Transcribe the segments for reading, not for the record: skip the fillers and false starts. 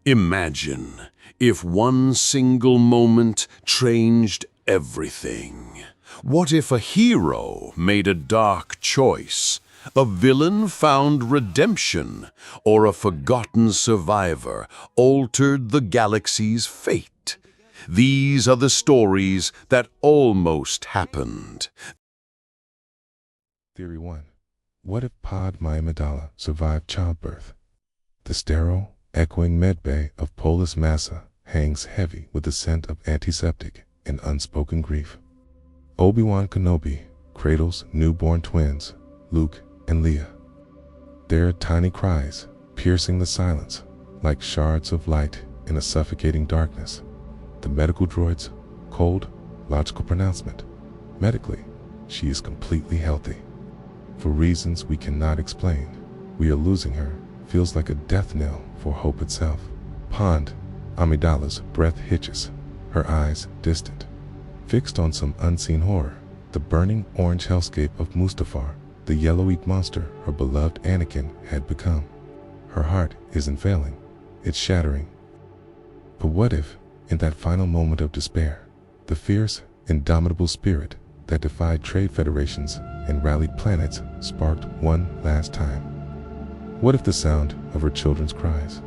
Imagine if one single moment changed everything. What if a hero made a dark choice, a villain found redemption, or a forgotten survivor altered the galaxy's fate? These are the stories that almost happened. Theory 1. What if Padme Amidala survived childbirth? The sterile, echoing medbay of Polis Massa hangs heavy with the scent of antiseptic and unspoken grief. Obi-Wan Kenobi cradles newborn twins, Luke and Leia. Their tiny cries piercing the silence like shards of light in a suffocating darkness. The medical droid's cold, logical pronouncement. Medically, she is completely healthy. For reasons we cannot explain, we are losing her feels like a death knell for hope itself. Padme Amidala's breath hitches, her eyes distant, fixed on some unseen horror, the burning orange hellscape of Mustafar, the yellow-eat monster her beloved Anakin had become. Her heart isn't failing, it's shattering. But what if, in that final moment of despair, the fierce, indomitable spirit that defied trade federations and rallied planets sparked one last time? What if the sound of her children's cries,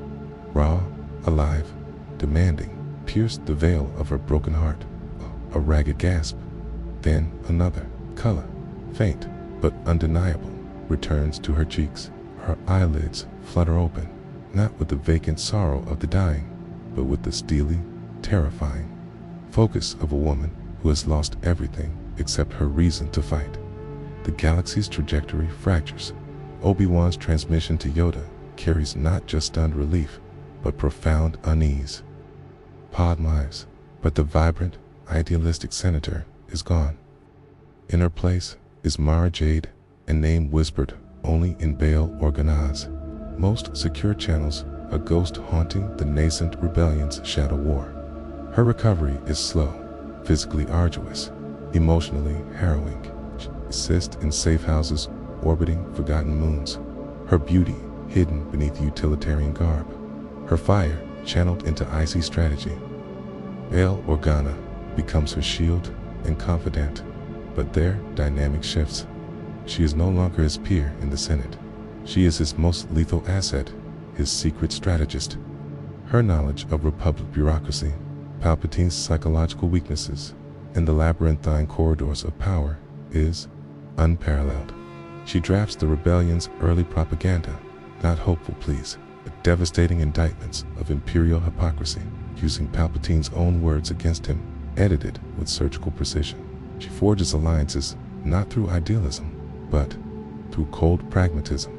raw, alive, demanding, pierced the veil of her broken heart? A ragged gasp, then another, color, faint but undeniable, returns to her cheeks. Her eyelids flutter open, not with the vacant sorrow of the dying, but with the steely, terrifying focus of a woman who has lost everything except her reason to fight. The galaxy's trajectory fractures. Obi-Wan's transmission to Yoda carries not just stunned relief, but profound unease. Padme's, but the vibrant, idealistic senator is gone. In her place is Mara Jade, a name whispered only in Bail Organa's most secure channels, a ghost haunting the nascent rebellion's shadow war. Her recovery is slow, physically arduous, emotionally harrowing. She assists in safe houses orbiting forgotten moons, her beauty hidden beneath utilitarian garb, her fire channeled into icy strategy. Bail Organa becomes her shield and confidant, but their dynamic shifts. She is no longer his peer in the Senate. She is his most lethal asset, his secret strategist. Her knowledge of Republic bureaucracy, Palpatine's psychological weaknesses, and the labyrinthine corridors of power is unparalleled. She drafts the rebellion's early propaganda, not hopeful pleas, but devastating indictments of imperial hypocrisy, using Palpatine's own words against him, edited with surgical precision. She forges alliances not through idealism, but through cold pragmatism,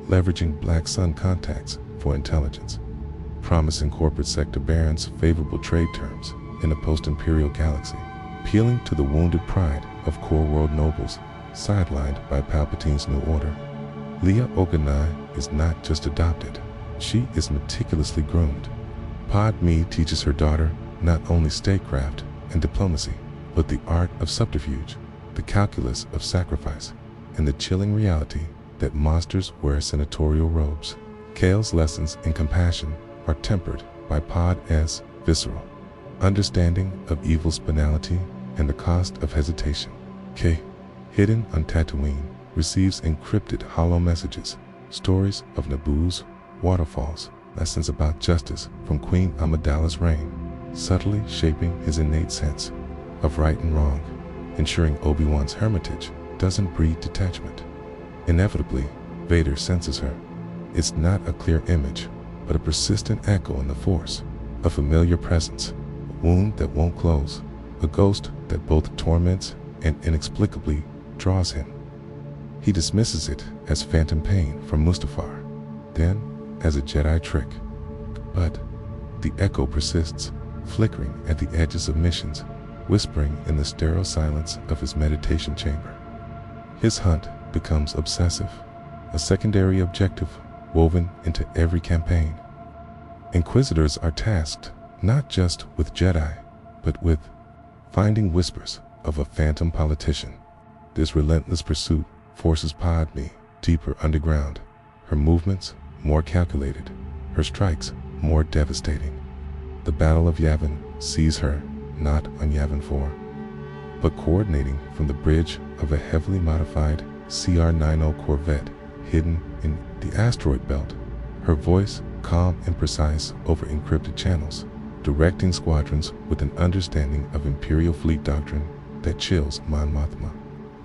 leveraging Black Sun contacts for intelligence, promising corporate sector barons favorable trade terms in a post-imperial galaxy, appealing to the wounded pride of core world nobles, sidelined by Palpatine's new order. Leia Organa is not just adopted, she is meticulously groomed. Padme teaches her daughter not only statecraft and diplomacy, but the art of subterfuge, the calculus of sacrifice, and the chilling reality that monsters wear senatorial robes. Kale's lessons in compassion are tempered by Padme's visceral understanding of evil's banality and the cost of hesitation. Kay, hidden on Tatooine, receives encrypted hollow messages, stories of Naboo's waterfalls, lessons about justice from Queen Amidala's reign, subtly shaping his innate sense of right and wrong, ensuring Obi-Wan's hermitage doesn't breed detachment. Inevitably, Vader senses her. It's not a clear image, but a persistent echo in the Force, a familiar presence, a wound that won't close, a ghost that both torments and inexplicably draws him. He dismisses it as phantom pain from Mustafar, then as a Jedi trick. But the echo persists, flickering at the edges of missions, whispering in the sterile silence of his meditation chamber. His hunt becomes obsessive, a secondary objective woven into every campaign. Inquisitors are tasked not just with Jedi, but with finding whispers of a phantom politician. This relentless pursuit forces Padme deeper underground, her movements more calculated, her strikes more devastating. The Battle of Yavin sees her not on Yavin 4, but coordinating from the bridge of a heavily modified CR-90 Corvette hidden in the asteroid belt, her voice calm and precise over encrypted channels, directing squadrons with an understanding of Imperial fleet doctrine that chills Mon Mothma.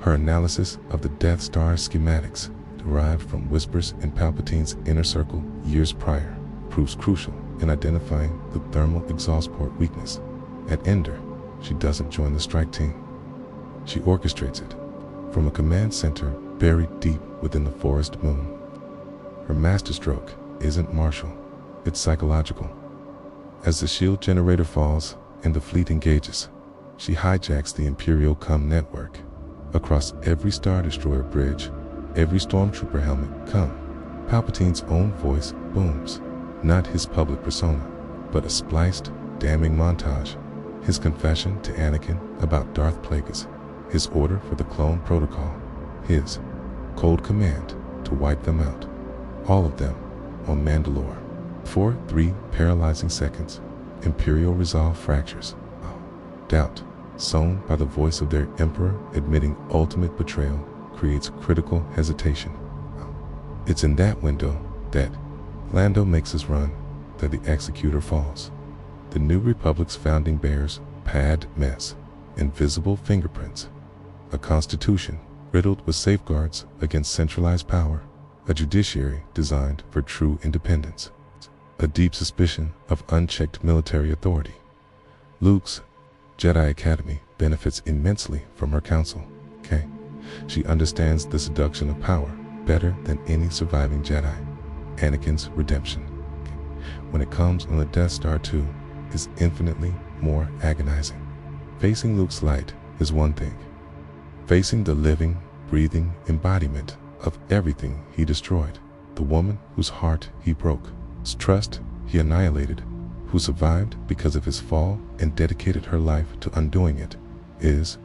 Her analysis of the Death Star schematics, derived from whispers in Palpatine's inner circle years prior, proves crucial in identifying the thermal exhaust port weakness. At Endor, she doesn't join the strike team. She orchestrates it from a command center buried deep within the forest moon. Her masterstroke isn't martial, it's psychological. As the shield generator falls and the fleet engages, she hijacks the Imperial comm network. Across every Star Destroyer bridge, every stormtrooper helmet come, Palpatine's own voice booms, not his public persona, but a spliced, damning montage. His confession to Anakin about Darth Plagueis, his order for the clone protocol, his cold command to wipe them out, all of them on Mandalore. For 3 paralyzing seconds, Imperial resolve fractures. Doubt, sown by the voice of their Emperor admitting ultimate betrayal, creates critical hesitation. It's in that window that Lando makes his run, that the executor falls. The New Republic's founding bears Padme's invisible fingerprints, a constitution riddled with safeguards against centralized power, a judiciary designed for true independence, a deep suspicion of unchecked military authority. Luke's Jedi Academy benefits immensely from her counsel. She understands the seduction of power better than any surviving Jedi. Anakin's redemption, when it comes on the Death Star 2, is infinitely more agonizing. Facing Luke's light is one thing. Facing the living, breathing embodiment of everything he destroyed, the woman whose heart he broke, whose trust he annihilated, who survived because of his fall and dedicated her life to undoing it, is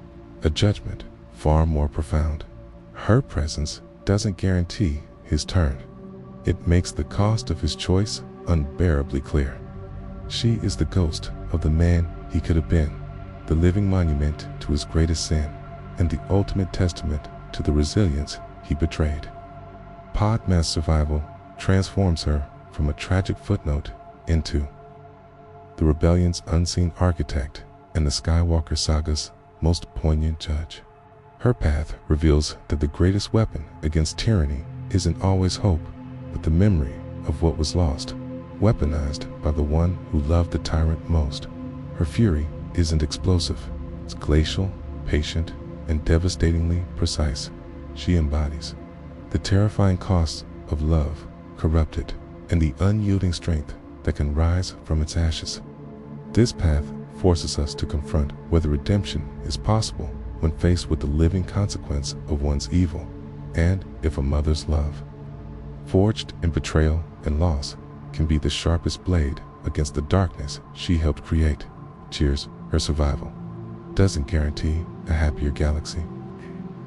a judgment far more profound. Her presence doesn't guarantee his turn. It makes the cost of his choice unbearably clear. She is the ghost of the man he could have been, the living monument to his greatest sin, and the ultimate testament to the resilience he betrayed. Padme's survival transforms her from a tragic footnote into the rebellion's unseen architect and the Skywalker saga's most poignant judge. Her path reveals that the greatest weapon against tyranny isn't always hope, but the memory of what was lost, weaponized by the one who loved the tyrant most. Her fury isn't explosive, it's glacial, patient, and devastatingly precise. She embodies the terrifying costs of love, corrupted, and the unyielding strength that can rise from its ashes. This path forces us to confront whether redemption is possible when faced with the living consequence of one's evil, and if a mother's love, forged in betrayal and loss, can be the sharpest blade against the darkness she helped create. Cheers, her survival doesn't guarantee a happier galaxy.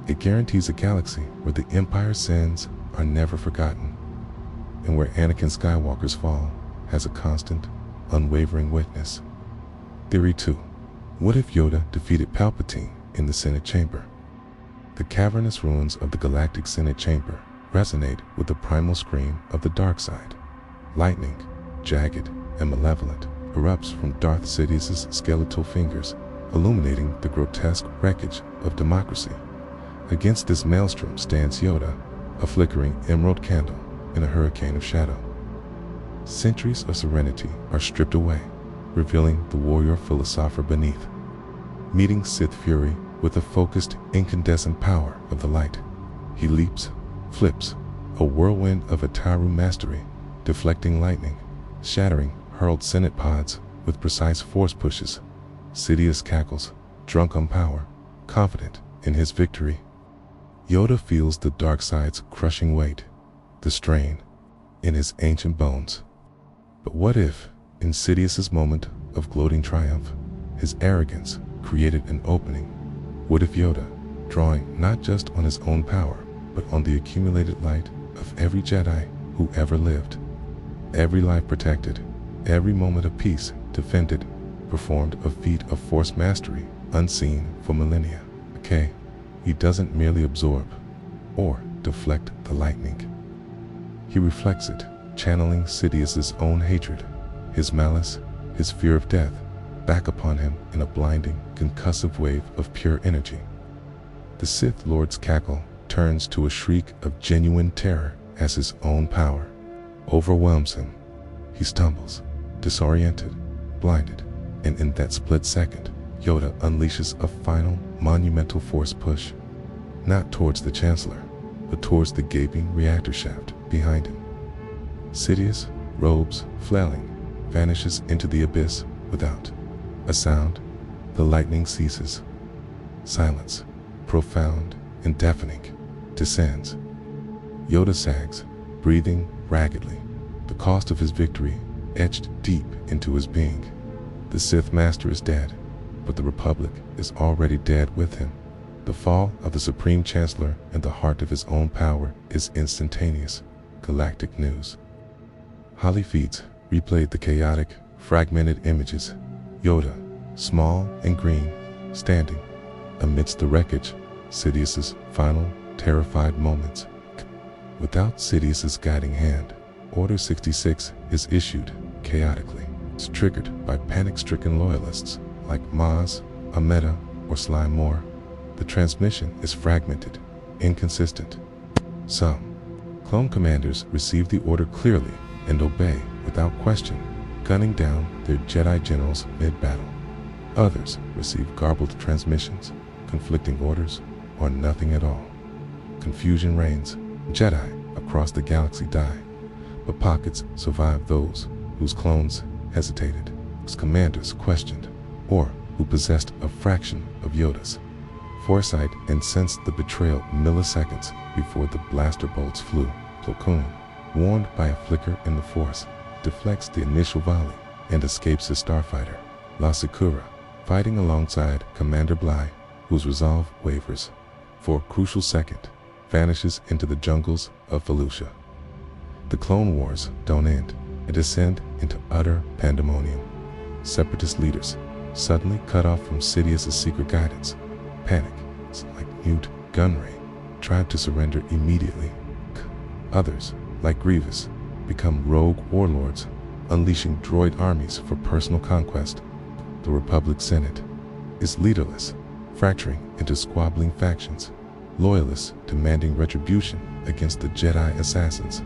It guarantees a galaxy where the Empire's sins are never forgotten, and where Anakin Skywalker's fall has a constant, unwavering witness. Theory 2. What if Yoda defeated Palpatine in the Senate chamber? The cavernous ruins of the Galactic Senate chamber resonate with the primal scream of the dark side. Lightning, jagged and malevolent, erupts from Darth Sidious's skeletal fingers, illuminating the grotesque wreckage of democracy. Against this maelstrom stands Yoda, a flickering emerald candle in a hurricane of shadow. Centuries of serenity are stripped away, revealing the warrior philosopher beneath. Meeting Sith fury with the focused, incandescent power of the light, he leaps, flips, a whirlwind of Ataru mastery, deflecting lightning, shattering hurled Senate pods with precise force pushes. Sidious cackles, drunk on power, confident in his victory. Yoda feels the dark side's crushing weight, the strain, in his ancient bones. But what if, in Sidious's moment of gloating triumph, his arrogance created an opening? What if Yoda, drawing not just on his own power, but on the accumulated light of every Jedi who ever lived, every life protected, every moment of peace defended, performed a feat of force mastery unseen for millennia. Okay, he doesn't merely absorb or deflect the lightning. He reflects it, channeling Sidious's own hatred, his malice, his fear of death, back upon him in a blinding, concussive wave of pure energy. The Sith Lord's cackle turns to a shriek of genuine terror as his own power overwhelms him. He stumbles, disoriented, blinded, and in that split second, Yoda unleashes a final, monumental force push, not towards the Chancellor, but towards the gaping reactor shaft behind him. Sidious, robes flailing, vanishes into the abyss without a sound. The lightning ceases. Silence, profound and deafening, descends. Yoda sags, breathing raggedly, the cost of his victory etched deep into his being. The Sith Master is dead, but the Republic is already dead with him. The fall of the Supreme Chancellor in the heart of his own power is instantaneous, galactic news. Holly feeds replayed the chaotic, fragmented images. Yoda, small and green, standing amidst the wreckage, Sidious's final, terrified moments. Without Sidious's guiding hand, Order 66 is issued chaotically. It's triggered by panic-stricken loyalists like Maz, Ameta, or Sly Moore. The transmission is fragmented, inconsistent. Some clone commanders receive the order clearly and obey without question, gunning down their Jedi generals mid-battle. Others receive garbled transmissions, conflicting orders, or nothing at all. Confusion reigns. Jedi across the galaxy die, but pockets survive those whose clones hesitated, whose commanders questioned, or who possessed a fraction of Yoda's foresight and sensed the betrayal milliseconds before the blaster bolts flew. Plo Koon, warned by a flicker in the Force, deflects the initial volley and escapes his starfighter. La Sakura, fighting alongside Commander Bly, whose resolve wavers for a crucial second, vanishes into the jungles of Felucia. The Clone Wars don't end and descend into utter pandemonium. Separatist leaders, suddenly cut off from Sidious's secret guidance, panic, like mute Gunray, tried to surrender immediately. Others, like Grievous, become rogue warlords, unleashing droid armies for personal conquest. The Republic Senate is leaderless, fracturing into squabbling factions, loyalists demanding retribution against the Jedi assassins,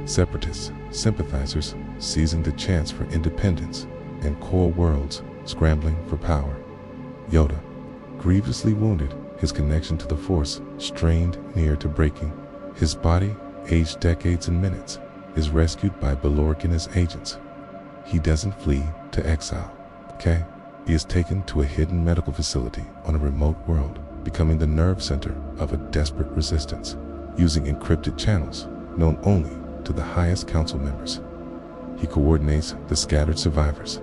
separatists, sympathizers seizing the chance for independence, and core worlds scrambling for power. Yoda, grievously wounded, his connection to the Force strained near to breaking. His body, aged decades and minutes, is rescued by Balorg and his agents. He doesn't flee to exile. Okay? He is taken to a hidden medical facility on a remote world, becoming the nerve center of a desperate resistance, using encrypted channels known only to the highest council members. He coordinates the scattered survivors.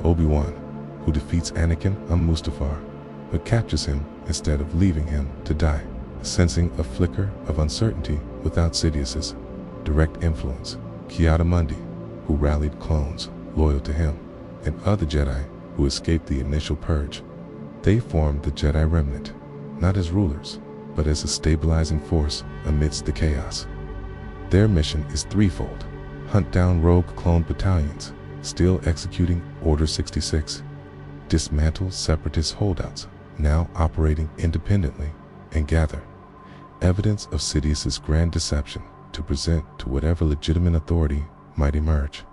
Obi-Wan, who defeats Anakin on Mustafar, but captures him instead of leaving him to die, sensing a flicker of uncertainty without Sidious's direct influence. Ki-Adi-Mundi, who rallied clones loyal to him, and other Jedi who escaped the initial purge. They formed the Jedi Remnant, not as rulers, but as a stabilizing force amidst the chaos. Their mission is threefold: hunt down rogue clone battalions, still executing Order 66, dismantle separatist holdouts, now operating independently, and gather evidence of Sidious's grand deception to present to whatever legitimate authority might emerge.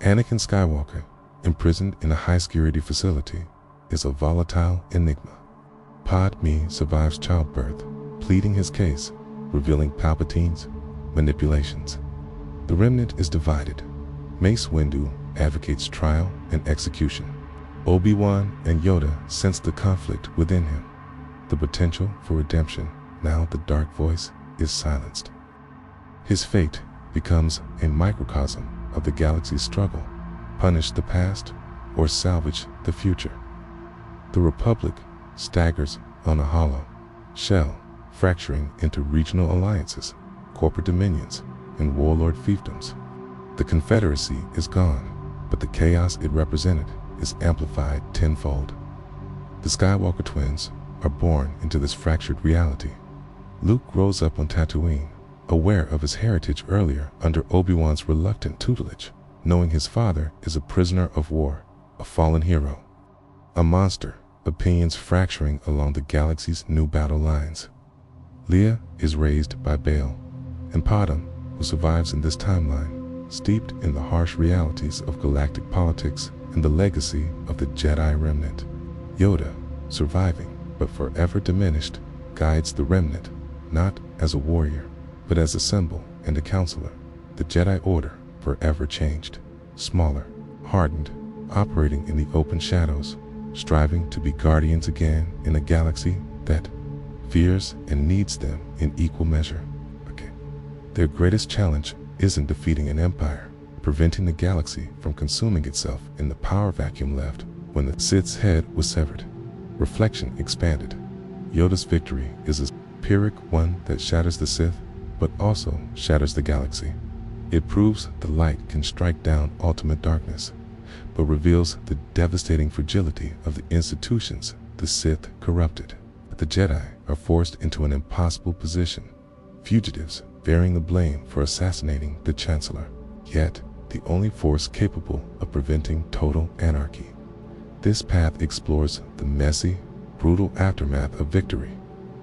Anakin Skywalker, imprisoned in a high-security facility, is a volatile enigma. Padme survives childbirth, pleading his case, revealing Palpatine's manipulations. The Remnant is divided. Mace Windu advocates trial and execution. Obi-Wan and Yoda sense the conflict within him, the potential for redemption. Now the dark voice is silenced. His fate becomes a microcosm of the galaxy's struggle: punish the past or salvage the future. The Republic staggers on a hollow shell, fracturing into regional alliances, corporate dominions, and warlord fiefdoms. The Confederacy is gone, but the chaos it represented is amplified tenfold. The Skywalker twins are born into this fractured reality. Luke grows up on Tatooine, aware of his heritage earlier under Obi-Wan's reluctant tutelage, knowing his father is a prisoner of war, a fallen hero, a monster, opinions fracturing along the galaxy's new battle lines. Leia is raised by Bail, and Padme, who survives in this timeline, steeped in the harsh realities of galactic politics and the legacy of the Jedi remnant. Yoda, surviving but forever diminished, guides the remnant not as a warrior, but as a symbol and a counselor. The Jedi Order, forever changed, smaller, hardened, operating in the open shadows, striving to be guardians again in a galaxy that fears and needs them in equal measure. Their greatest challenge isn't defeating an empire, preventing the galaxy from consuming itself in the power vacuum left when the Sith's head was severed. Reflection expanded. Yoda's victory is a Pyrrhic one that shatters the Sith, but also shatters the galaxy. It proves the light can strike down ultimate darkness, but reveals the devastating fragility of the institutions the Sith corrupted. The Jedi are forced into an impossible position, fugitives bearing the blame for assassinating the Chancellor, yet the only force capable of preventing total anarchy. This path explores the messy, brutal aftermath of victory,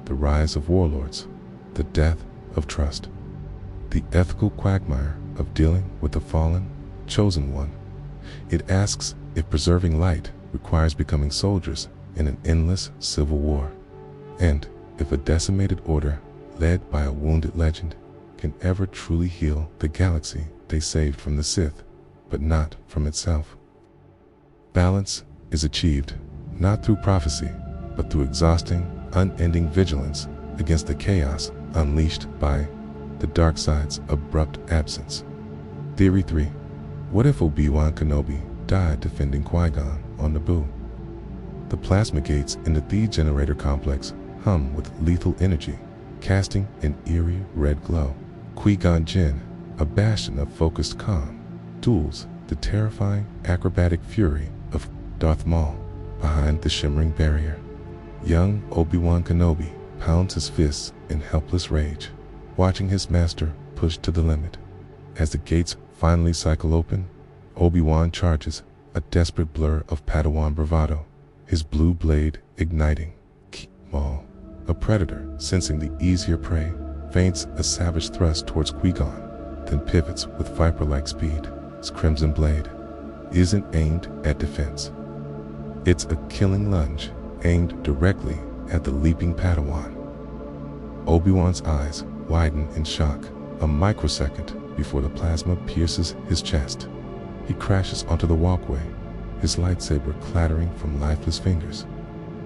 the rise of warlords, the death of trust, the ethical quagmire of dealing with the fallen, chosen one. It asks if preserving light requires becoming soldiers in an endless civil war, and if a decimated order led by a wounded legend can ever truly heal the galaxy they saved from the Sith, but not from itself. Balance is achieved not through prophecy, but through exhausting, unending vigilance against the chaos unleashed by the dark side's abrupt absence. Theory 3. What if Obi-Wan Kenobi died defending Qui-Gon on Naboo? The plasma gates in the Thee generator complex hum with lethal energy, casting an eerie red glow. Qui-Gon Jinn, a bastion of focused calm, duels the terrifying acrobatic fury of Darth Maul behind the shimmering barrier. Young Obi-Wan Kenobi pounds his fists in helpless rage, watching his master push to the limit. As the gates finally cycle open, Obi-Wan charges, a desperate blur of Padawan bravado, his blue blade igniting. Maul, a predator sensing the easier prey, feints a savage thrust towards Qui-Gon, then pivots with viper-like speed. His crimson blade isn't aimed at defense. It's a killing lunge aimed directly at the leaping Padawan. Obi-Wan's eyes widen in shock, a microsecond before the plasma pierces his chest. He crashes onto the walkway, his lightsaber clattering from lifeless fingers.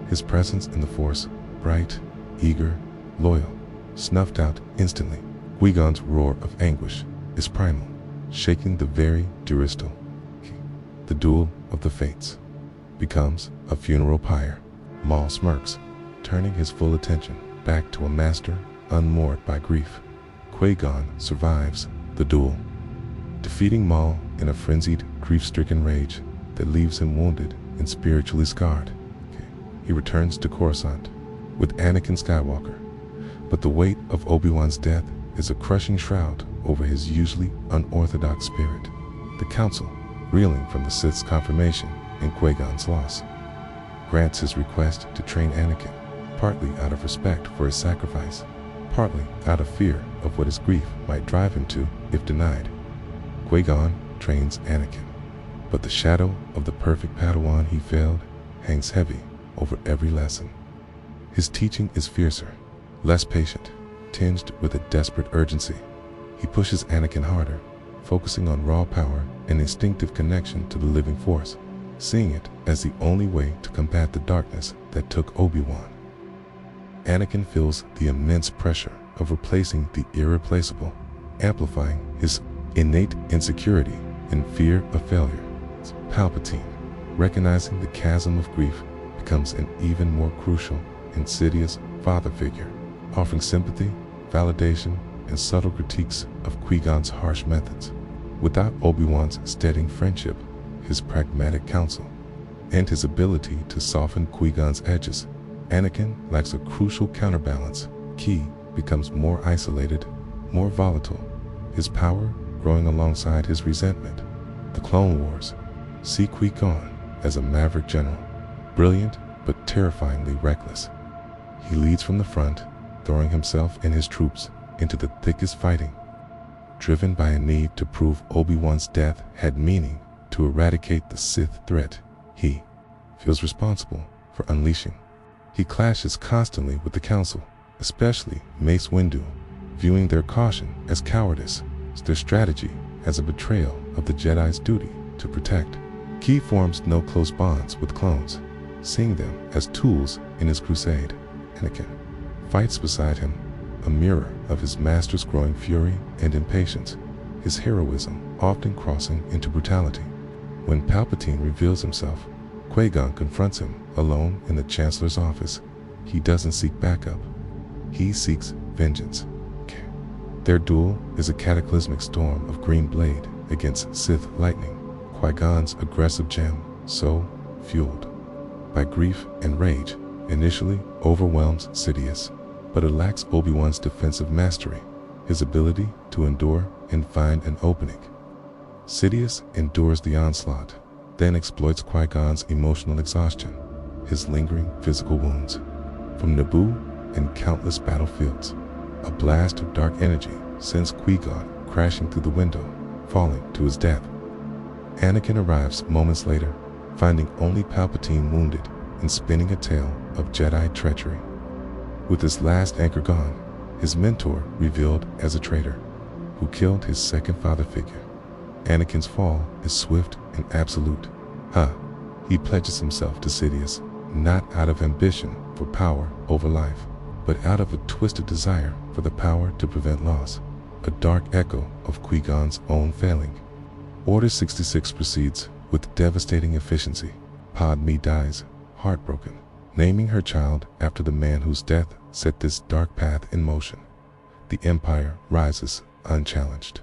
His presence in the Force, bright, eager, loyal, snuffed out instantly. Qui-Gon's roar of anguish is primal, shaking the very Duristal. The duel of the fates becomes a funeral pyre. Maul smirks, turning his full attention back to a master unmoored by grief. Qui-Gon survives the duel, defeating Maul in a frenzied, grief-stricken rage that leaves him wounded and spiritually scarred. He returns to Coruscant with Anakin Skywalker, but the weight of Obi-Wan's death is a crushing shroud over his usually unorthodox spirit. The Council, reeling from the Sith's confirmation and Qui-Gon's loss, grants his request to train Anakin, partly out of respect for his sacrifice, partly out of fear of what his grief might drive him to if denied. Qui-Gon trains Anakin, but the shadow of the perfect Padawan he failed hangs heavy over every lesson. His teaching is fiercer, less patient, tinged with a desperate urgency. He pushes Anakin harder, focusing on raw power and instinctive connection to the living force, seeing it as the only way to combat the darkness that took Obi-Wan. Anakin feels the immense pressure of replacing the irreplaceable, amplifying his innate insecurity and fear of failure. Palpatine, recognizing the chasm of grief, becomes an even more crucial, insidious father figure, offering sympathy, validation, and subtle critiques of Qui-Gon's harsh methods. Without Obi-Wan's steadying friendship, his pragmatic counsel, and his ability to soften Qui-Gon's edges. Anakin lacks a crucial counterbalance. Ki becomes more isolated, more volatile, his power growing alongside his resentment. The Clone Wars see Qui-Gon as a maverick general, brilliant but terrifyingly reckless. He leads from the front, throwing himself and his troops into the thickest fighting, driven by a need to prove Obi-Wan's death had meaning. To eradicate the Sith threat, he feels responsible for unleashing. He clashes constantly with the Council, especially Mace Windu, viewing their caution as cowardice, their strategy as a betrayal of the Jedi's duty to protect. Ki forms no close bonds with clones, seeing them as tools in his crusade. Anakin fights beside him, a mirror of his master's growing fury and impatience, his heroism often crossing into brutality. When Palpatine reveals himself, Qui-Gon confronts him alone in the Chancellor's office. He doesn't seek backup. He seeks vengeance. Their duel is a cataclysmic storm of green blade against Sith lightning. Qui-Gon's aggressive gem, so fueled by grief and rage, initially overwhelms Sidious, but it lacks Obi-Wan's defensive mastery, his ability to endure and find an opening. Sidious endures the onslaught, then exploits Qui-Gon's emotional exhaustion, his lingering physical wounds. From Naboo and countless battlefields, a blast of dark energy sends Qui-Gon crashing through the window, falling to his death. Anakin arrives moments later, finding only Palpatine wounded and spinning a tale of Jedi treachery. With his last anchor gone, his mentor revealed as a traitor, who killed his second father figure. Anakin's fall is swift and absolute. He pledges himself to Sidious, not out of ambition for power over life, but out of a twisted desire for the power to prevent loss, a dark echo of Qui-Gon's own failing. Order 66 proceeds with devastating efficiency. Padme dies, heartbroken, naming her child after the man whose death set this dark path in motion. The Empire rises unchallenged.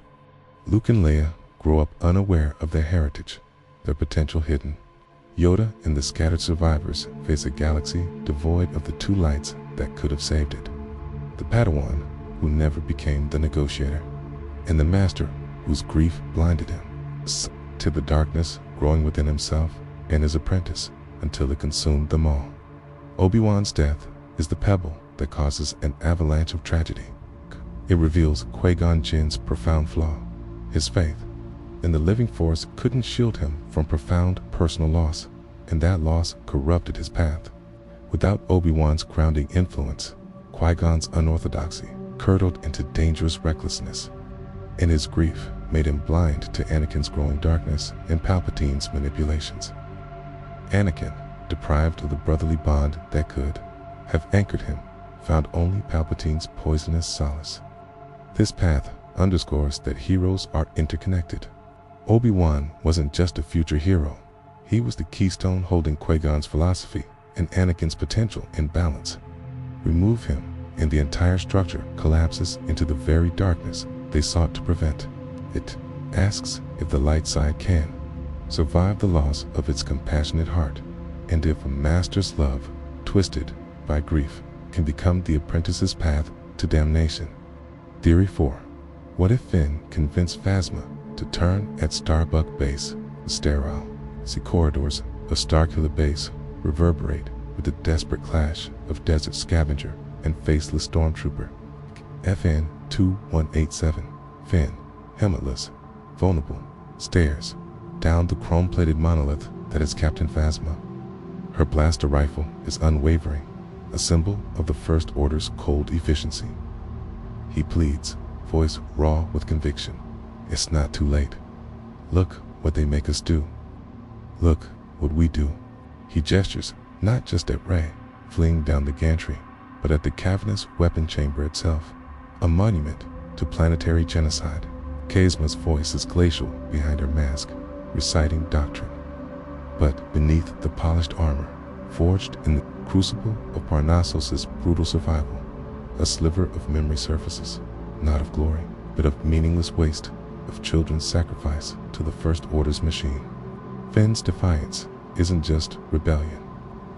Luke and Leia grow up unaware of their heritage, their potential hidden. Yoda and the scattered survivors face a galaxy devoid of the two lights that could have saved it. The Padawan, who never became the negotiator, and the Master, whose grief blinded him to the darkness growing within himself and his apprentice until it consumed them all. Obi-Wan's death is the pebble that causes an avalanche of tragedy. It reveals Qui-Gon Jinn's profound flaw. His faith in the living force couldn't shield him from profound personal loss, and that loss corrupted his path. Without Obi-Wan's grounding influence, Qui-Gon's unorthodoxy curdled into dangerous recklessness, and his grief made him blind to Anakin's growing darkness and Palpatine's manipulations. Anakin, deprived of the brotherly bond that could have anchored him, found only Palpatine's poisonous solace. This path underscores that heroes are interconnected. Obi-Wan wasn't just a future hero. He was the keystone holding Qui-Gon's philosophy and Anakin's potential in balance. Remove him, and the entire structure collapses into the very darkness they sought to prevent. It asks if the light side can survive the loss of its compassionate heart, and if a master's love, twisted by grief, can become the apprentice's path to damnation. Theory 4. What if Finn convinced Phasma to turn at Starbuck Base? The sterile sea corridors of Starkiller Base reverberate with the desperate clash of desert scavenger and faceless stormtrooper. FN 2187. Finn, helmetless, vulnerable, stares down the chrome-plated monolith that is Captain Phasma. Her blaster rifle is unwavering, a symbol of the First Order's cold efficiency. He pleads, voice raw with conviction. It's not too late. Look what they make us do. Look what we do. He gestures not just at Rey, fleeing down the gantry, but at the cavernous weapon chamber itself, a monument to planetary genocide. Kazma's voice is glacial behind her mask, reciting doctrine. But beneath the polished armor, forged in the crucible of Parnassus's brutal survival, a sliver of memory surfaces, not of glory, but of meaningless waste, of children's sacrifice to the First Order's machine. Finn's defiance isn't just rebellion.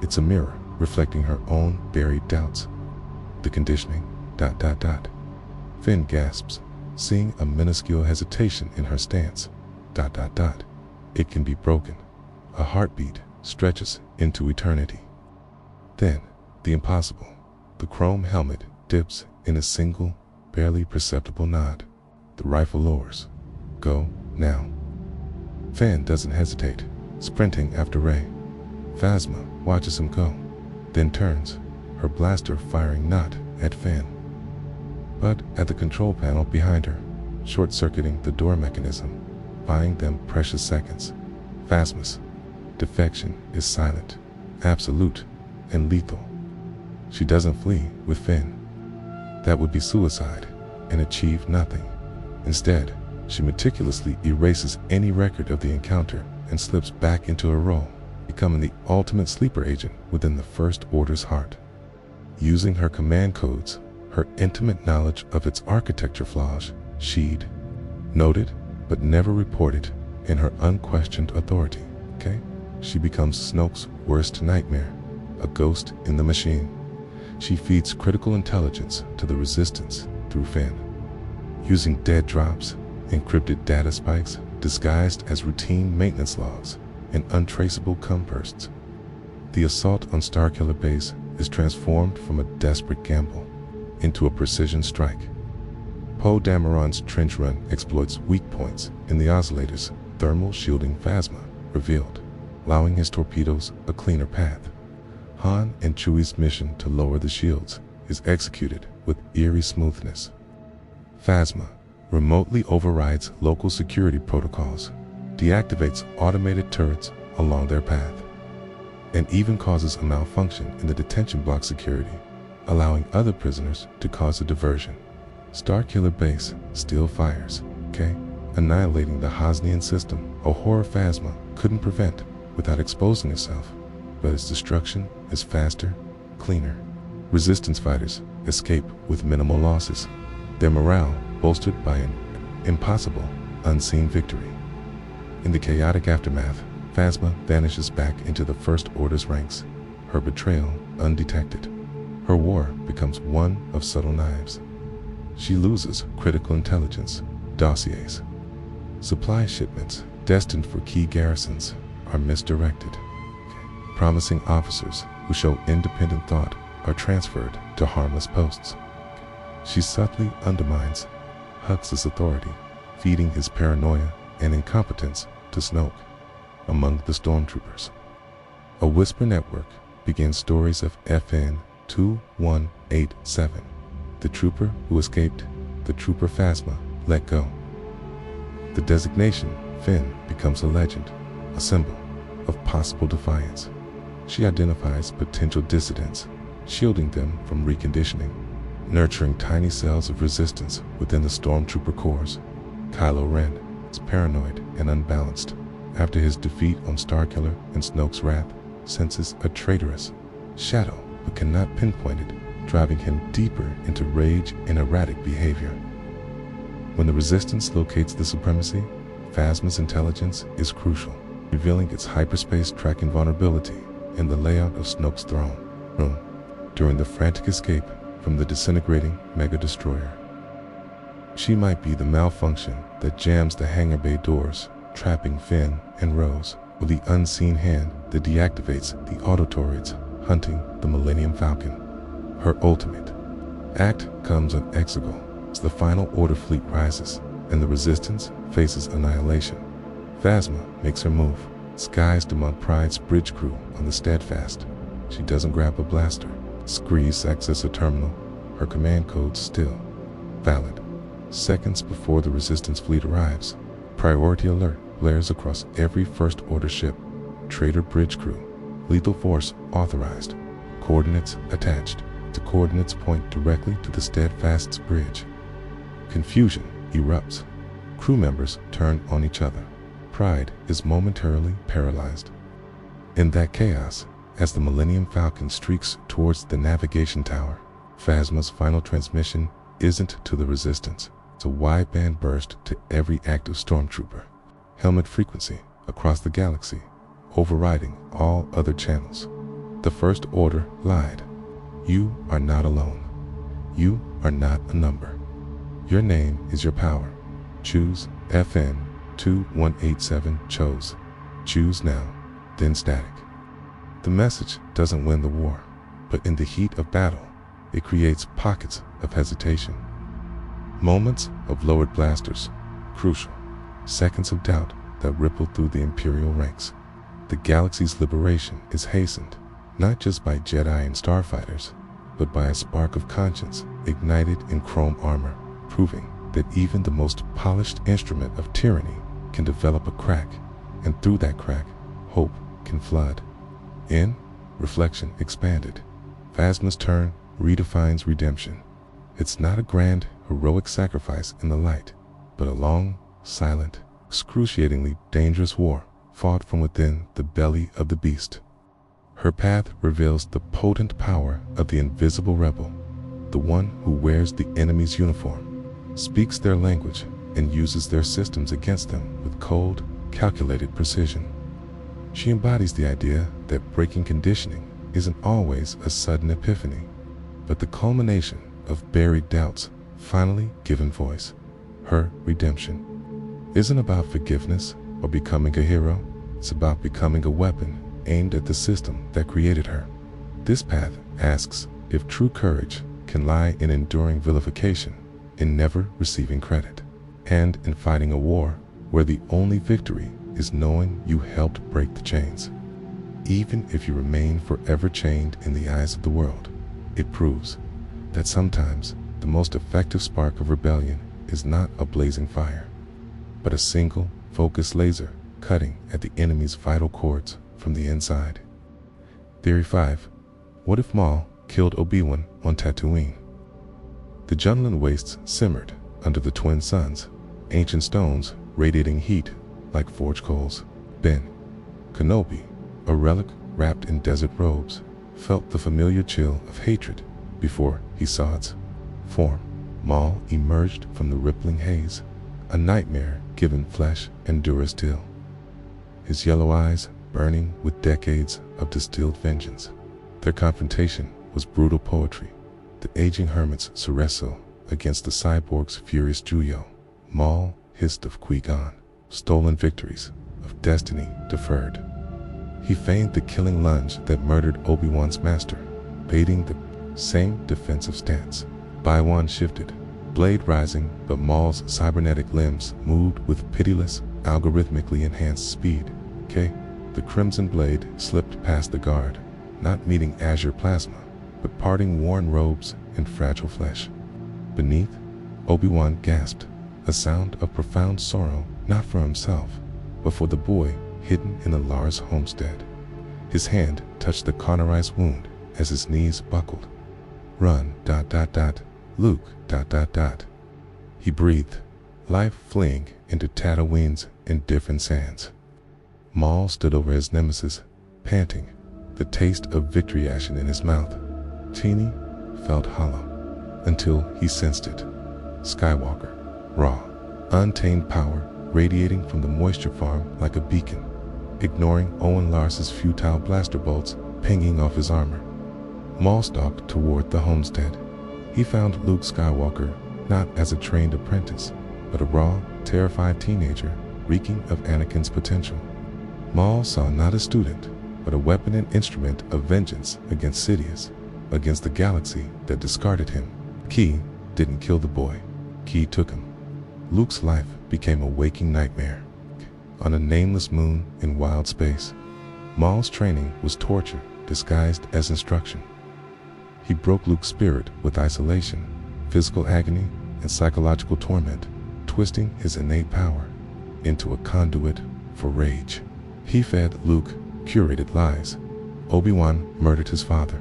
It's a mirror reflecting her own buried doubts. The conditioning, ... Finn gasps, seeing a minuscule hesitation in her stance, ... It can be broken. A heartbeat stretches into eternity. Then, the impossible. The chrome helmet dips in a single, barely perceptible nod. The rifle lowers. Go, now. Finn doesn't hesitate, sprinting after Rey. Phasma watches him go, then turns, her blaster firing not at Finn, but at the control panel behind her, short-circuiting the door mechanism, buying them precious seconds. Phasma's defection is silent, absolute, and lethal. She doesn't flee with Finn. That would be suicide and achieve nothing. Instead, she meticulously erases any record of the encounter and slips back into her role, becoming the ultimate sleeper agent within the First Order's heart. Using her command codes, her intimate knowledge of its architecture flaws, she'd noted but never reported, in her unquestioned authority. She becomes Snoke's worst nightmare, a ghost in the machine. She feeds critical intelligence to the Resistance through Finn, using dead drops, encrypted data spikes disguised as routine maintenance logs, and untraceable cum bursts. The assault on Starkiller Base is transformed from a desperate gamble into a precision strike. Poe Dameron's trench run exploits weak points in the oscillator's thermal shielding Phasma revealed, allowing his torpedoes a cleaner path. Han and Chewie's mission to lower the shields is executed with eerie smoothness. Phasma remotely overrides local security protocols, deactivates automated turrets along their path, and even causes a malfunction in the detention block security, allowing other prisoners to cause a diversion. Starkiller Base still fires, annihilating the Hosnian system a horror Phasma couldn't prevent without exposing itself, but its destruction is faster, cleaner. Resistance fighters escape with minimal losses, their morale bolstered by an impossible, unseen victory. In the chaotic aftermath, Phasma vanishes back into the First Order's ranks, her betrayal undetected. Her war becomes one of subtle knives. She loses critical intelligence, dossiers. Supply shipments destined for key garrisons are misdirected. Promising officers who show independent thought are transferred to harmless posts. She subtly undermines Hux's authority, feeding his paranoia and incompetence to Snoke. Among the stormtroopers, a whisper network begins stories of FN 2187, the trooper who escaped, the trooper Phasma let go. The designation Finn becomes a legend, a symbol of possible defiance. She identifies potential dissidents, shielding them from reconditioning, nurturing tiny cells of resistance within the stormtrooper corps. Kylo Ren is paranoid and unbalanced. After his defeat on Starkiller and Snoke's wrath, senses a traitorous shadow but cannot pinpoint it, driving him deeper into rage and erratic behavior. When the Resistance locates the supremacy, Phasma's intelligence is crucial, revealing its hyperspace tracking vulnerability in the layout of Snoke's throne room during the frantic escape from the disintegrating mega-destroyer. She might be the malfunction that jams the hangar bay doors, trapping Finn and Rose, with the unseen hand that deactivates the auto-turrets hunting the Millennium Falcon. Her ultimate act comes on Exegol as the Final Order fleet rises and the Resistance faces annihilation. Phasma makes her move, disguised among Pride's bridge crew on the Steadfast. She doesn't grab a blaster, Screes access a terminal, her command code still valid. Seconds before the Resistance fleet arrives, priority alert blares across every First Order ship. Traitor bridge crew, lethal force authorized, coordinates attached. The coordinates point directly to the Steadfast's bridge. Confusion erupts. Crew members turn on each other. Pride is momentarily paralyzed. In that chaos, as the Millennium Falcon streaks towards the navigation tower, Phasma's final transmission isn't to the Resistance. It's a wideband burst to every active stormtrooper. Helmet frequency across the galaxy, overriding all other channels. The First Order lied. You are not alone. You are not a number. Your name is your power. Choose FN 2187 chose. Choose now, then static. The message doesn't win the war, but in the heat of battle, it creates pockets of hesitation. Moments of lowered blasters, crucial. Seconds of doubt that ripple through the Imperial ranks. The galaxy's liberation is hastened, not just by Jedi and starfighters, but by a spark of conscience ignited in chrome armor, proving that even the most polished instrument of tyranny can develop a crack, and through that crack, hope can flood. In reflection expanded, Phasma's turn redefines redemption. It's not a grand, heroic sacrifice in the light, but a long, silent, excruciatingly dangerous war fought from within the belly of the beast. Her path reveals the potent power of the invisible rebel, the one who wears the enemy's uniform, speaks their language, and uses their systems against them with cold, calculated precision. She embodies the idea that breaking conditioning isn't always a sudden epiphany, but the culmination of buried doubts finally given voice. Her redemption isn't about forgiveness or becoming a hero. It's about becoming a weapon aimed at the system that created her. This path asks if true courage can lie in enduring vilification, in never receiving credit, and in fighting a war where the only victory is knowing you helped break the chains. Even if you remain forever chained in the eyes of the world, it proves that sometimes the most effective spark of rebellion is not a blazing fire, but a single, focused laser cutting at the enemy's vital cords from the inside. Theory 5. What if Maul killed Obi-Wan on Tatooine? The Junlan wastes simmered under the twin suns, ancient stones radiating heat like forged coals. Ben Kenobi, a relic wrapped in desert robes, felt the familiar chill of hatred before he saw its form. Maul emerged from the rippling haze, a nightmare given flesh and durasteel, his yellow eyes burning with decades of distilled vengeance. Their confrontation was brutal poetry, the aging hermit's Cereso against the cyborg's furious Juyo. Maul hissed of Qui-Gon, stolen victories, of destiny deferred. He feigned the killing lunge that murdered Obi-Wan's master, baiting the same defensive stance. Bi-Wan shifted, blade rising, but Maul's cybernetic limbs moved with pitiless, algorithmically enhanced speed. The crimson blade slipped past the guard, not meeting azure plasma, but parting worn robes and fragile flesh. Beneath, Obi-Wan gasped, a sound of profound sorrow, not for himself, but for the boy hidden in the Lars homestead. His hand touched the cauterized wound as his knees buckled. Run, Luke, He breathed, life fleeing into Tatooine's indifferent sands. Maul stood over his nemesis, panting, the taste of victory ashen in his mouth. Teeny felt hollow, until he sensed it. Skywalker, raw, untamed power radiating from the moisture farm like a beacon, ignoring Owen Lars's futile blaster bolts pinging off his armor. Maul stalked toward the homestead. He found Luke Skywalker not as a trained apprentice, but a raw, terrified teenager reeking of Anakin's potential. Maul saw not a student, but a weapon and instrument of vengeance against Sidious, against the galaxy that discarded him. Ki didn't kill the boy. Ki took him. Luke's life became a waking nightmare. On a nameless moon in wild space, Maul's training was torture disguised as instruction. He broke Luke's spirit with isolation, physical agony, and psychological torment, twisting his innate power into a conduit for rage. He fed Luke curated lies. Obi-Wan murdered his father.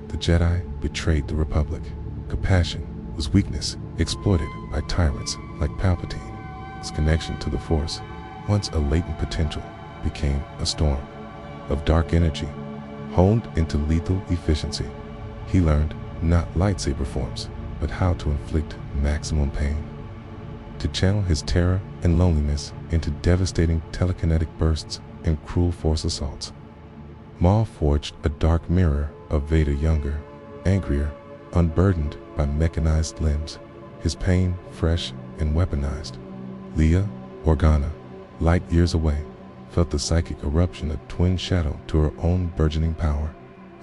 The Jedi betrayed the Republic. Compassion was weakness exploited by tyrants like Palpatine. His connection to the Force, once a latent potential, became a storm of dark energy, honed into lethal efficiency. He learned not lightsaber forms, but how to inflict maximum pain. to channel his terror and loneliness into devastating telekinetic bursts and cruel force assaults. Maul forged a dark mirror of Vader younger, angrier, unburdened by mechanized limbs, his pain fresh and weaponized. Leia Organa, light years away, felt the psychic eruption a twin shadow to her own burgeoning power,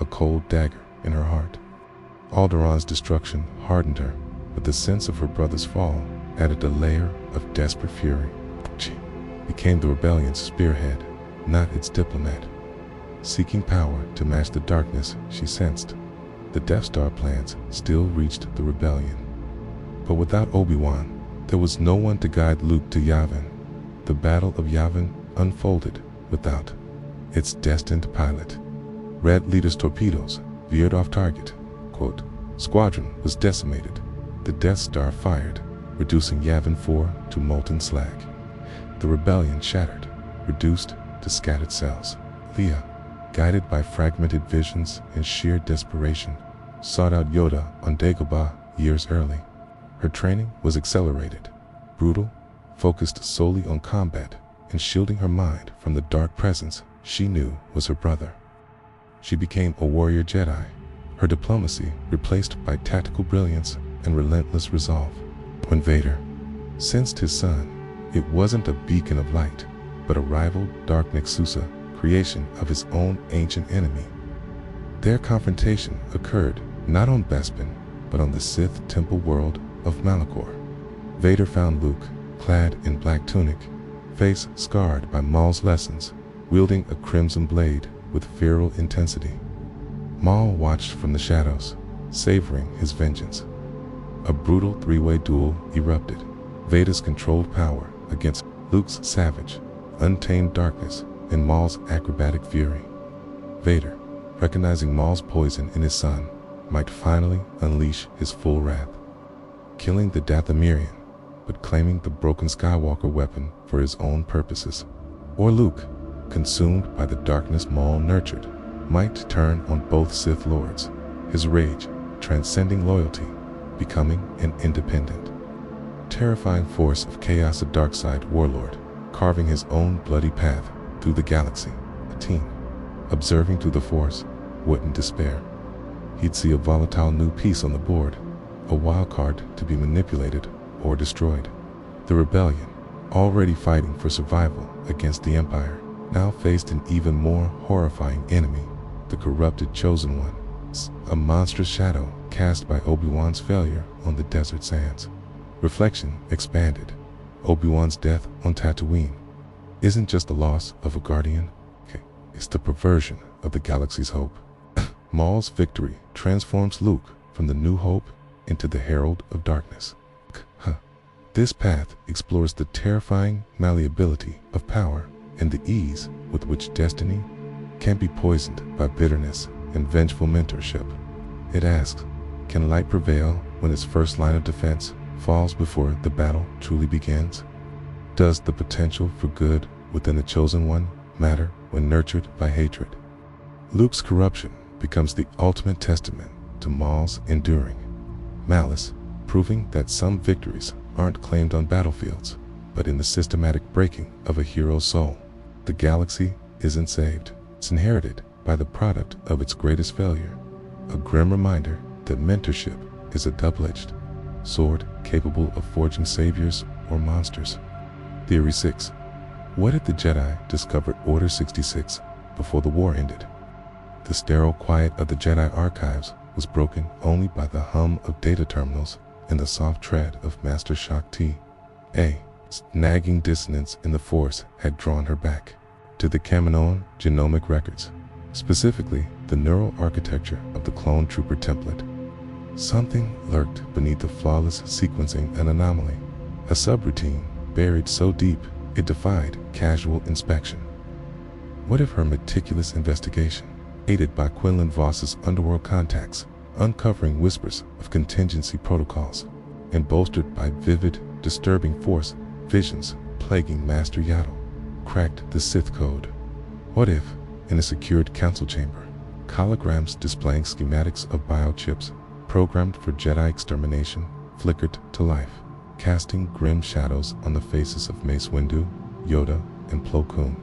a cold dagger in her heart. Alderaan's destruction hardened her, but the sense of her brother's fall added a layer of desperate fury. She became the rebellion's spearhead, not its diplomat. Seeking power to match the darkness she sensed, the Death Star plans still reached the rebellion. But without Obi-Wan, there was no one to guide Luke to Yavin. The Battle of Yavin unfolded without its destined pilot. Red Leader's torpedoes veered off target. Quote, "Squadron was decimated. The Death Star fired, reducing Yavin 4 to molten slag. The rebellion shattered, reduced to scattered cells." Leia, guided by fragmented visions and sheer desperation, sought out Yoda on Dagobah years early. Her training was accelerated, brutal, focused solely on combat and shielding her mind from the dark presence she knew was her brother. She became a warrior Jedi, her diplomacy replaced by tactical brilliance and relentless resolve. When Vader sensed his son, it wasn't a beacon of light, but a rival Dark Nexusa, creation of his own ancient enemy. Their confrontation occurred not on Bespin, but on the Sith temple world of Malachor. Vader found Luke, clad in black tunic, face scarred by Maul's lessons, wielding a crimson blade with feral intensity. Maul watched from the shadows, savoring his vengeance. A brutal three-way duel erupted, Vader's controlled power against Luke's savage, untamed darkness and Maul's acrobatic fury. Vader, recognizing Maul's poison in his son, might finally unleash his full wrath, killing the Dathomirian, but claiming the broken Skywalker weapon for his own purposes. Or Luke, consumed by the darkness Maul nurtured, might turn on both Sith Lords, his rage transcending loyalty, becoming an independent, terrifying force of chaos, a dark side warlord, carving his own bloody path through the galaxy. A teen, observing through the Force, wouldn't despair. He'd see a volatile new piece on the board, a wild card to be manipulated or destroyed. The rebellion, already fighting for survival against the Empire, now faced an even more horrifying enemy, the corrupted Chosen One, a monstrous shadow cast by Obi-Wan's failure on the desert sands. Reflection expanded. Obi-Wan's death on Tatooine isn't just the loss of a guardian, it's the perversion of the galaxy's hope. Maul's victory transforms Luke from the New Hope into the Herald of Darkness. This path explores the terrifying malleability of power and the ease with which destiny can be poisoned by bitterness and vengeful mentorship. It asks, can light prevail when its first line of defense falls before the battle truly begins? Does the potential for good within the Chosen One matter when nurtured by hatred? Luke's corruption becomes the ultimate testament to Maul's enduring malice, proving that some victories aren't claimed on battlefields, but in the systematic breaking of a hero's soul. The galaxy isn't saved, it's inherited by the product of its greatest failure, a grim reminder that mentorship is a double-edged sword capable of forging saviors or monsters. Theory 6. What if the Jedi discovered Order 66 before the war ended? The sterile quiet of the Jedi archives was broken only by the hum of data terminals and the soft tread of Master Shak Ti. A nagging dissonance in the Force had drawn her back to the Kaminoan genomic records, specifically the neural architecture of the clone trooper template. Something lurked beneath the flawless sequencing, an anomaly, a subroutine buried so deep it defied casual inspection. What if her meticulous investigation, aided by Quinlan Voss's underworld contacts, uncovering whispers of contingency protocols, and bolstered by vivid, disturbing Force visions plaguing Master Yaddle, cracked the Sith code? What if, in a secured council chamber, holograms displaying schematics of biochips programmed for Jedi extermination flickered to life, casting grim shadows on the faces of Mace Windu, Yoda, and Plo Koon.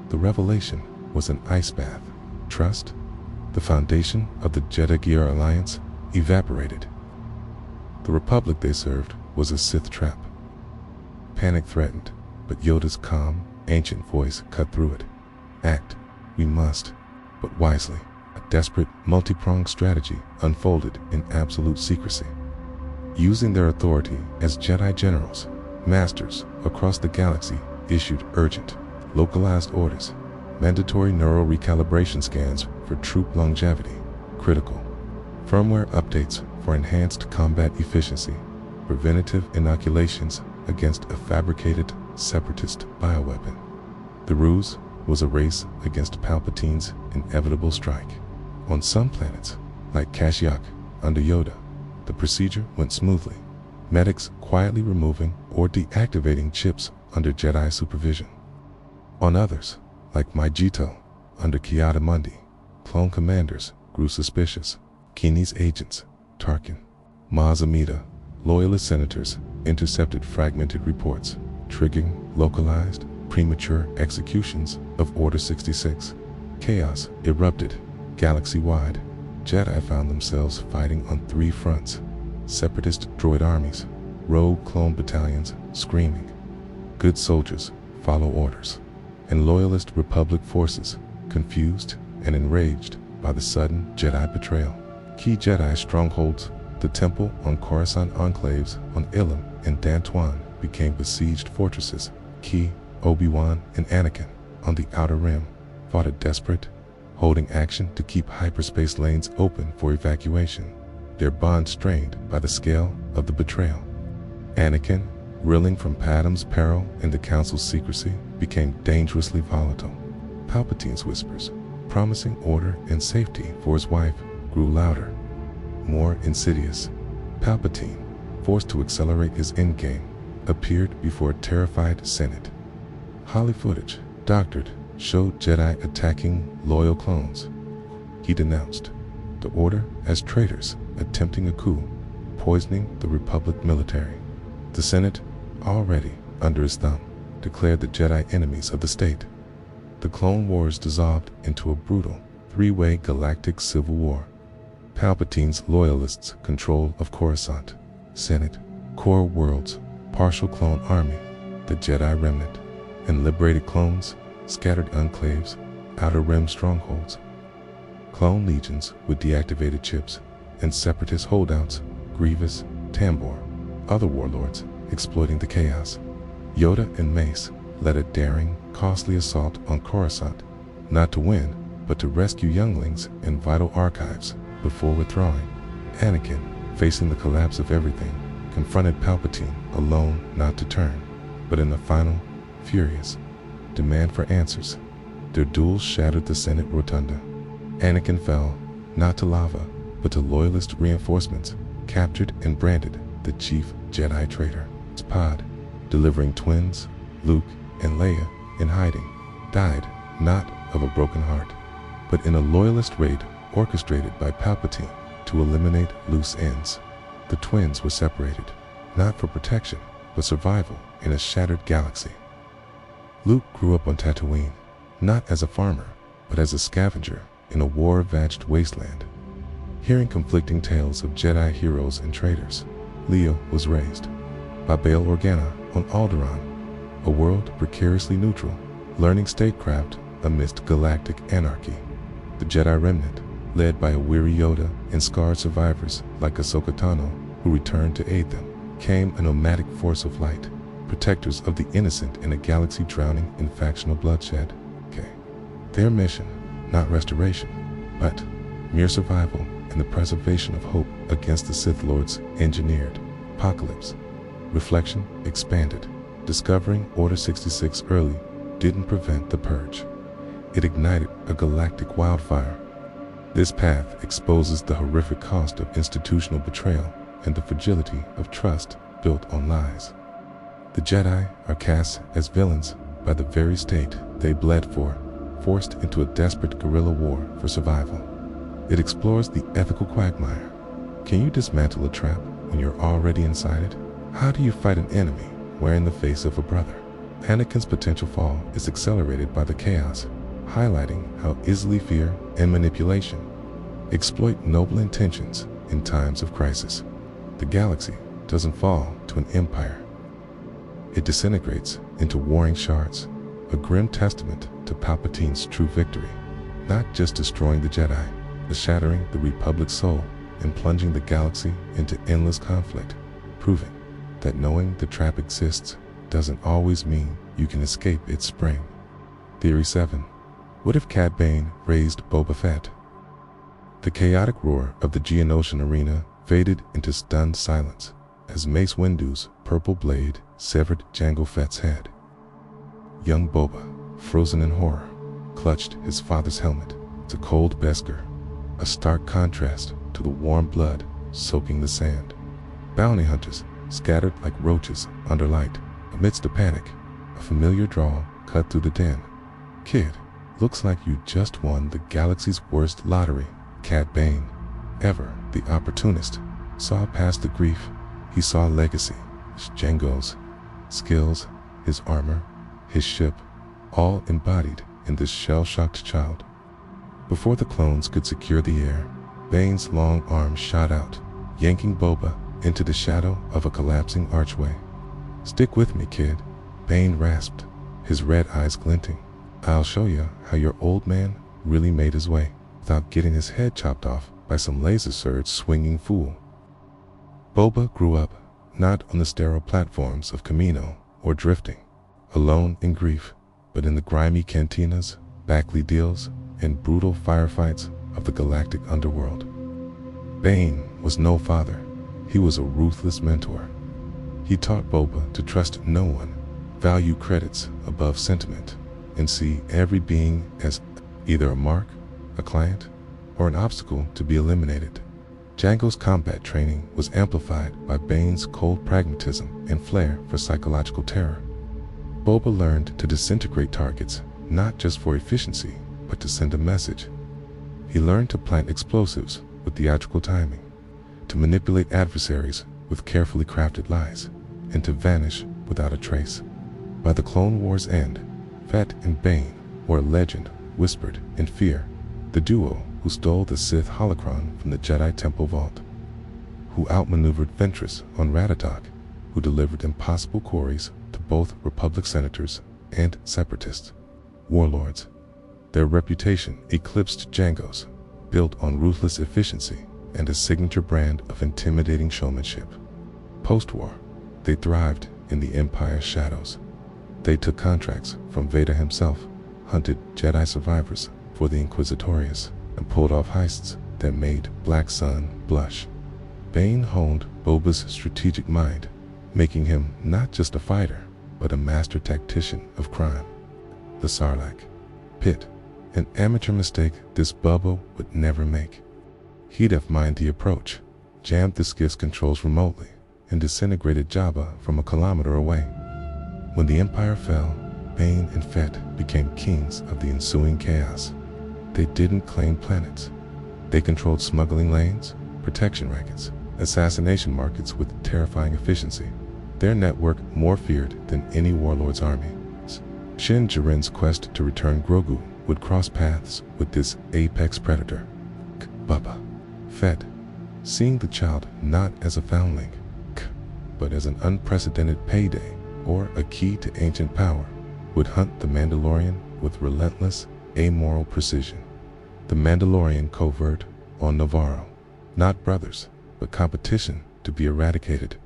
The revelation was an ice bath. Trust, the foundation of the Jedi-Gear alliance, evaporated. The Republic they served was a Sith trap. Panic threatened, but Yoda's calm, ancient voice cut through it. Act, we must, but wisely. A desperate, multi-pronged strategy unfolded in absolute secrecy. Using their authority as Jedi generals, masters across the galaxy issued urgent, localized orders, mandatory neural recalibration scans for troop longevity, critical, firmware updates for enhanced combat efficiency, preventative inoculations against a fabricated separatist bioweapon. The ruse was a race against Palpatine's inevitable strike. On some planets, like Kashyyyk under Yoda, the procedure went smoothly, medics quietly removing or deactivating chips under Jedi supervision. On others, like Maijito under Ki-Adi-Mundi, clone commanders grew suspicious. Kini's agents, Tarkin, Maz Amida, loyalist senators intercepted fragmented reports, triggering localized, premature executions of Order 66. Chaos erupted galaxy-wide. Jedi found themselves fighting on 3 fronts: separatist droid armies, rogue clone battalions screaming, "Good soldiers, follow orders," and loyalist Republic forces, confused and enraged by the sudden Jedi betrayal. Key Jedi strongholds, the Temple on Coruscant enclaves on Ilum and Dantooine, became besieged fortresses. Ki, Obi-Wan, and Anakin, on the Outer Rim, fought a desperate, holding action to keep hyperspace lanes open for evacuation, their bond strained by the scale of the betrayal. Anakin, reeling from Padme's peril and the Council's secrecy, became dangerously volatile. Palpatine's whispers, promising order and safety for his wife, grew louder, more insidious. Palpatine, forced to accelerate his endgame, appeared before a terrified Senate. Holly footage, doctored, showed Jedi attacking loyal clones. He denounced the Order as traitors attempting a coup, poisoning the Republic military. The Senate, already under his thumb, declared the Jedi enemies of the state. The Clone Wars dissolved into a brutal, 3-way galactic civil war. Palpatine's loyalists' control of Coruscant, Senate, core worlds, partial clone army, the Jedi remnant, and liberated clones, scattered enclaves, outer rim strongholds. Clone legions with deactivated chips, and separatist holdouts, Grievous, Tambor, other warlords exploiting the chaos. Yoda and Mace led a daring, costly assault on Coruscant, not to win, but to rescue younglings and vital archives before withdrawing. Anakin, facing the collapse of everything, confronted Palpatine alone not to turn, but in the final, furious demand for answers. Their duels shattered the Senate rotunda. Anakin fell, not to lava, but to loyalist reinforcements, captured and branded the chief Jedi traitor. Pod, delivering twins, Luke and Leia, in hiding, died not of a broken heart, but in a loyalist raid orchestrated by Palpatine to eliminate loose ends. The twins were separated, not for protection, but survival in a shattered galaxy. Luke grew up on Tatooine, not as a farmer, but as a scavenger in a war-ravaged wasteland. Hearing conflicting tales of Jedi heroes and traitors, Leo was raised by Bail Organa on Alderaan, a world precariously neutral, learning statecraft amidst galactic anarchy. The Jedi remnant, led by a weary Yoda and scarred survivors like Ahsoka Tano, who returned to aid them, came a nomadic force of light, protectors of the innocent in a galaxy drowning in factional bloodshed. Their mission, not restoration, but mere survival and the preservation of hope against the Sith Lord's engineered apocalypse. Reflection expanded. Discovering Order 66 early didn't prevent the purge. It ignited a galactic wildfire. This path exposes the horrific cost of institutional betrayal and the fragility of trust built on lies. The Jedi are cast as villains by the very state they bled for, forced into a desperate guerrilla war for survival. It explores the ethical quagmire. Can you dismantle a trap when you're already inside it? How do you fight an enemy wearing the face of a brother? Anakin's potential fall is accelerated by the chaos, highlighting how easily fear and manipulation exploit noble intentions in times of crisis. The galaxy doesn't fall to an empire. It disintegrates into warring shards, a grim testament to Palpatine's true victory, not just destroying the Jedi, but shattering the Republic's soul and plunging the galaxy into endless conflict, proving that knowing the trap exists doesn't always mean you can escape its spring. Theory 7. What if Cad Bane raised Boba Fett? The chaotic roar of the Geonosian arena faded into stunned silence as Mace Windu's purple blade severed Jango Fett's head. Young Boba, frozen in horror, clutched his father's helmet. It's a cold Beskar, a stark contrast to the warm blood soaking the sand. Bounty hunters scattered like roaches under light. Amidst the panic, a familiar drawl cut through the den. Kid, looks like you just won the galaxy's worst lottery. Cad Bane, ever the opportunist, saw past the grief. He saw legacy, Jango's skills, his armor, his ship, all embodied in this shell-shocked child. Before the clones could secure the air, Bane's long arm shot out, yanking Boba into the shadow of a collapsing archway. "Stick with me, kid," Bane rasped, his red eyes glinting. "I'll show you how your old man really made his way without getting his head chopped off by some laser surge swinging fool." Boba grew up not on the sterile platforms of Kamino or drifting, alone in grief, but in the grimy cantinas, backly deals, and brutal firefights of the galactic underworld. Bane was no father. He was a ruthless mentor. He taught Boba to trust no one, value credits above sentiment, and see every being as either a mark, a client, or an obstacle to be eliminated. Jango's combat training was amplified by Bane's cold pragmatism and flair for psychological terror. Boba learned to disintegrate targets, not just for efficiency, but to send a message. He learned to plant explosives with theatrical timing, to manipulate adversaries with carefully crafted lies, and to vanish without a trace. By the Clone Wars' end, Fett and Bane were a legend whispered in fear, the duo who stole the Sith holocron from the Jedi Temple vault, who outmaneuvered Ventress on Ratatok, who delivered impossible quarries to both Republic senators and separatists, warlords. Their reputation eclipsed Jango's, built on ruthless efficiency and a signature brand of intimidating showmanship. Post-war, they thrived in the Empire's shadows. They took contracts from Vader himself, hunted Jedi survivors for the Inquisitorius, and pulled off heists that made Black Sun blush. Bane honed Boba's strategic mind, making him not just a fighter, but a master tactician of crime. The Sarlacc pit, an amateur mistake this Bubba would never make. He'd have mined the approach, jammed the skiff's controls remotely, and disintegrated Jabba from a kilometer away. When the Empire fell, Bane and Fett became kings of the ensuing chaos. They didn't claim planets. They controlled smuggling lanes, protection rackets, assassination markets with terrifying efficiency. Their network more feared than any warlord's army. Shin Jiren's quest to return Grogu would cross paths with this apex predator. Bubba Fett, seeing the child not as a foundling, but as an unprecedented payday or a key to ancient power, would hunt the Mandalorian with relentless, amoral precision. The Mandalorian covert on Navarro, not brothers, but competition to be eradicated.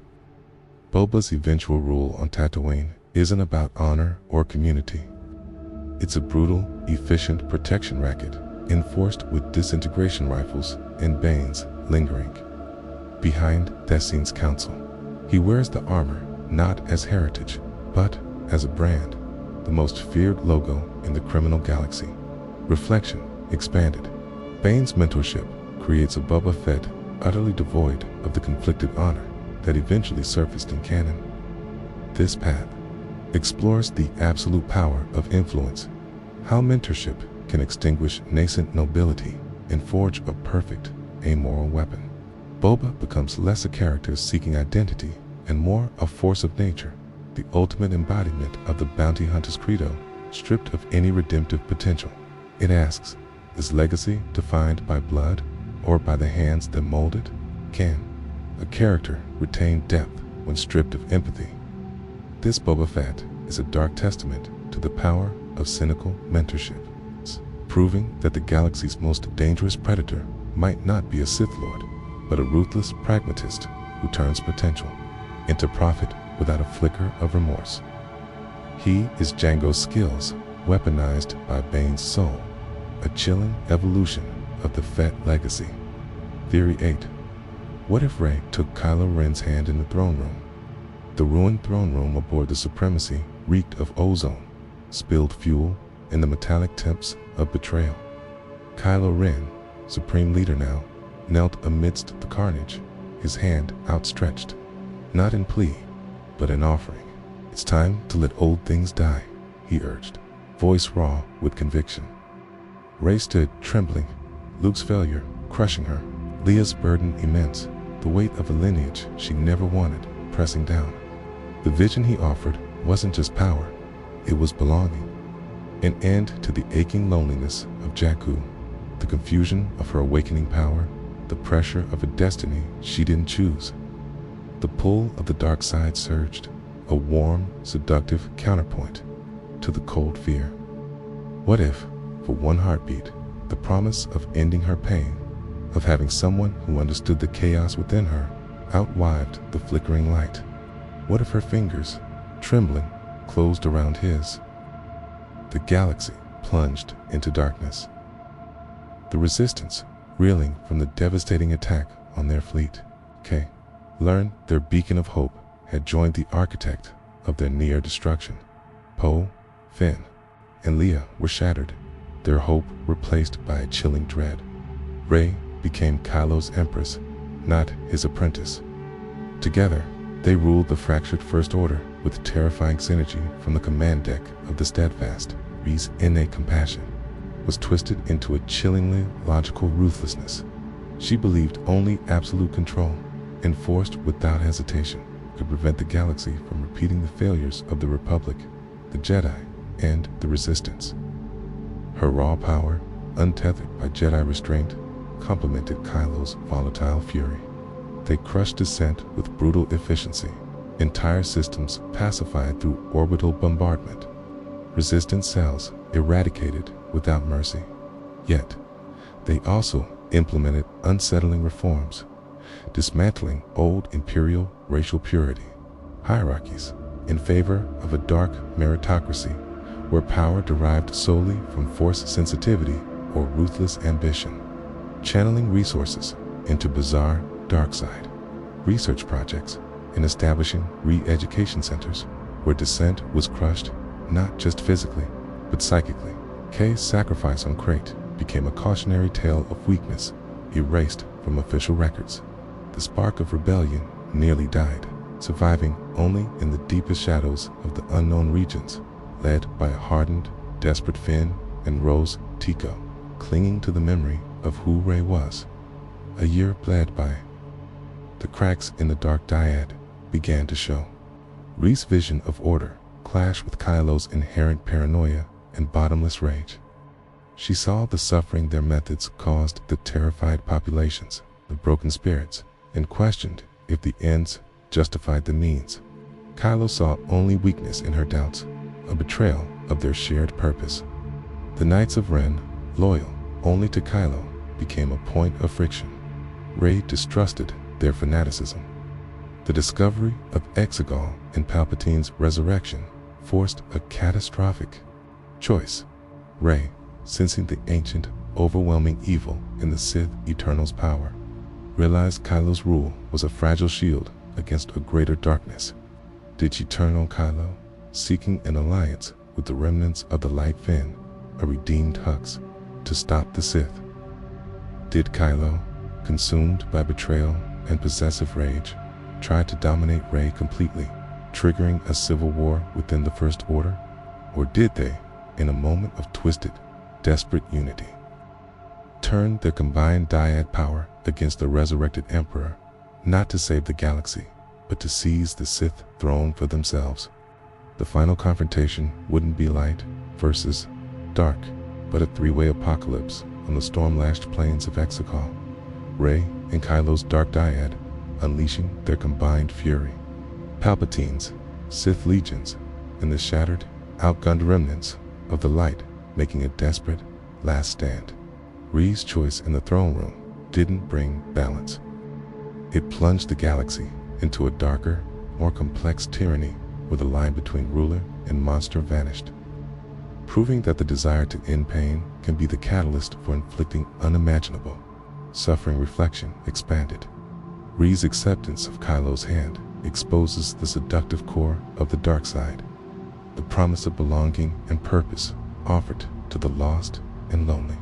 Boba's eventual rule on Tatooine isn't about honor or community. It's a brutal, efficient protection racket enforced with disintegration rifles and Bane's lingering. Behind Dessine's council, he wears the armor not as heritage, but as a brand, the most feared logo in the criminal galaxy. Reflection expanded. Bane's mentorship creates a Boba Fett utterly devoid of the conflicted honor that eventually surfaced in canon. This path explores the absolute power of influence, how mentorship can extinguish nascent nobility and forge a perfect, amoral weapon. Boba becomes less a character seeking identity and more a force of nature, the ultimate embodiment of the bounty hunter's credo, stripped of any redemptive potential. It asks, is legacy defined by blood or by the hands that mold it? Can a character retain depth when stripped of empathy? This Boba Fett is a dark testament to the power of cynical mentorship, proving that the galaxy's most dangerous predator might not be a Sith Lord, but a ruthless pragmatist who turns potential into profit without a flicker of remorse. He is Jango's skills weaponized by Bane's soul, a chilling evolution of the Fett legacy. Theory 8. What if Rey took Kylo Ren's hand in the throne room? The ruined throne room aboard the Supremacy reeked of ozone, spilled fuel, and the metallic temps of betrayal. Kylo Ren, supreme leader now, knelt amidst the carnage, his hand outstretched, not in plea, but in offering. It's time to let old things die, he urged, voice raw with conviction. Rey stood trembling, Luke's failure crushing her, Leia's burden immense, the weight of a lineage she never wanted pressing down. The vision he offered wasn't just power, it was belonging. An end to the aching loneliness of Jakku, the confusion of her awakening power, the pressure of a destiny she didn't choose. The pull of the dark side surged, a warm, seductive counterpoint to the cold fear. What if, for one heartbeat, the promise of ending her pain, of having someone who understood the chaos within her, outwived the flickering light? What if her fingers, trembling, closed around his? The galaxy plunged into darkness. The Resistance, reeling from the devastating attack on their fleet, learned their beacon of hope had joined the architect of their near destruction. Poe, Finn, and Leia were shattered, their hope replaced by a chilling dread. Rey became Kylo's empress, not his apprentice. Together, they ruled the fractured First Order with terrifying synergy from the command deck of the Steadfast. Rey's innate compassion was twisted into a chillingly logical ruthlessness. She believed only absolute control, enforced without hesitation, could prevent the galaxy from repeating the failures of the Republic, the Jedi, and the Resistance. Her raw power, untethered by Jedi restraint, complemented Kylo's volatile fury. They crushed dissent with brutal efficiency, entire systems pacified through orbital bombardment, resistant cells eradicated without mercy. Yet, they also implemented unsettling reforms, dismantling old imperial racial purity, hierarchies in favor of a dark meritocracy where power derived solely from force sensitivity or ruthless ambition, channeling resources into bizarre dark side research projects and establishing re-education centers where dissent was crushed not just physically, but psychically. Kay's sacrifice on Crate became a cautionary tale of weakness erased from official records. The spark of rebellion nearly died, surviving only in the deepest shadows of the unknown regions, led by a hardened, desperate Finn and Rose Tico, clinging to the memory of who Rey was. A year bled by. The cracks in the dark dyad began to show. Rey's vision of order clashed with Kylo's inherent paranoia and bottomless rage. She saw the suffering their methods caused the terrified populations, the broken spirits, and questioned if the ends justified the means. Kylo saw only weakness in her doubts, a betrayal of their shared purpose. The Knights of Ren, loyal only to Kylo, became a point of friction. Rey distrusted their fanaticism. The discovery of Exegol and Palpatine's resurrection forced a catastrophic choice. Rey, sensing the ancient, overwhelming evil in the Sith Eternal's power, realized Kylo's rule was a fragile shield against a greater darkness. Did she turn on Kylo, seeking an alliance with the remnants of the Light Finn, a redeemed Hux, to stop the Sith? Did Kylo, consumed by betrayal and possessive rage, try to dominate Rey completely, triggering a civil war within the First Order? Or did they, in a moment of twisted, desperate unity, turn their combined dyad power against the resurrected Emperor, not to save the galaxy, but but to seize the Sith throne for themselves. The final confrontation wouldn't be light versus dark, but a three-way apocalypse on the storm-lashed plains of Exegol. Rey and Kylo's dark dyad, unleashing their combined fury. Palpatine's Sith legions and the shattered, outgunned remnants of the light making a desperate last stand. Rey's choice in the throne room didn't bring balance. It plunged the galaxy into a darker, more complex tyranny where the line between ruler and monster vanished, proving that the desire to end pain can be the catalyst for inflicting unimaginable suffering. Reflection expanded. Rey's acceptance of Kylo's hand exposes the seductive core of the dark side, the promise of belonging and purpose offered to the lost and lonely.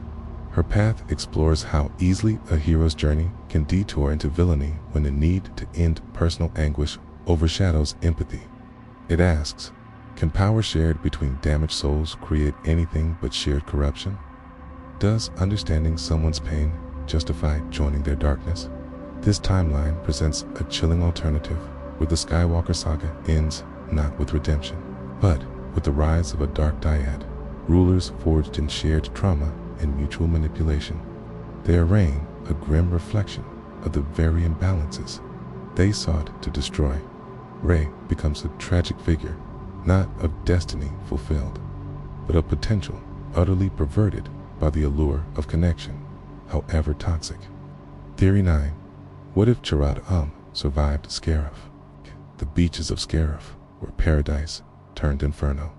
Her path explores how easily a hero's journey can detour into villainy when the need to end personal anguish overshadows empathy. It asks, can power shared between damaged souls create anything but shared corruption? Does understanding someone's pain justify joining their darkness? This timeline presents a chilling alternative where the Skywalker saga ends not with redemption, but with the rise of a dark dyad, rulers forged in shared trauma and mutual manipulation. They arraign a grim reflection of the very imbalances they sought to destroy. Rey becomes a tragic figure, not of destiny fulfilled, but of potential utterly perverted by the allure of connection, however toxic. Theory 9. What if Chirrut survived Scarif? The beaches of Scarif were paradise turned inferno.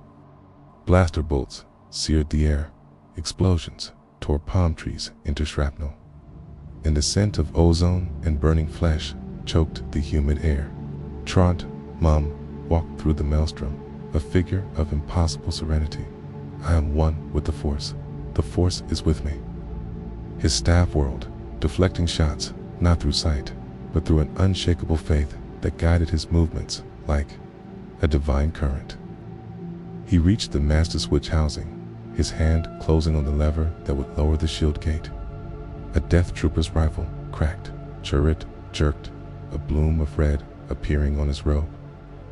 Blaster bolts seared the air, explosions tore palm trees into shrapnel, and the scent of ozone and burning flesh choked the humid air. Chirrut walked through the maelstrom, a figure of impossible serenity. I am one with the Force. The Force is with me. His staff whirled, deflecting shots, not through sight, but through an unshakable faith that guided his movements like a divine current. He reached the master switch housing, his hand closing on the lever that would lower the shield gate. A Death Trooper's rifle cracked. Chirrut jerked, a bloom of red appearing on his robe.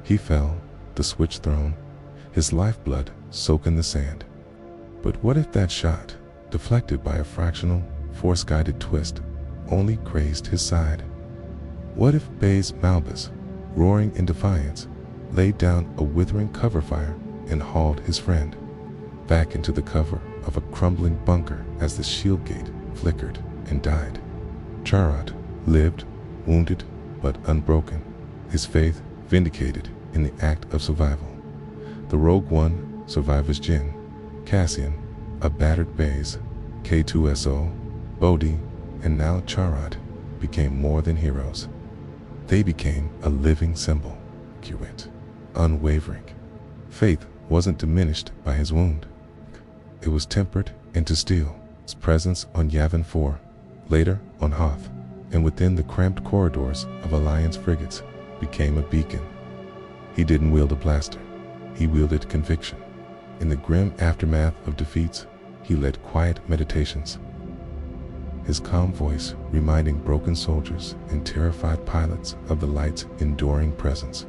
He fell, the switch thrown, his lifeblood soaked in the sand. But what if that shot, deflected by a fractional, force-guided twist, only grazed his side? What if Baze Malbus, roaring in defiance, laid down a withering cover fire and hauled his friend back into the cover of a crumbling bunker as the shield gate flickered and died? Chirrut lived, wounded but unbroken, his faith vindicated in the act of survival. The Rogue One survivors Jyn, Cassian, a battered Baze, K2SO, Bodhi, and now Chirrut became more than heroes. They became a living symbol, accurate, unwavering. Faith wasn't diminished by his wound. It was tempered into steel. His presence on Yavin 4, later on Hoth, and within the cramped corridors of Alliance frigates, became a beacon. He didn't wield a blaster, he wielded conviction. In the grim aftermath of defeats, he led quiet meditations, his calm voice reminding broken soldiers and terrified pilots of the light's enduring presence.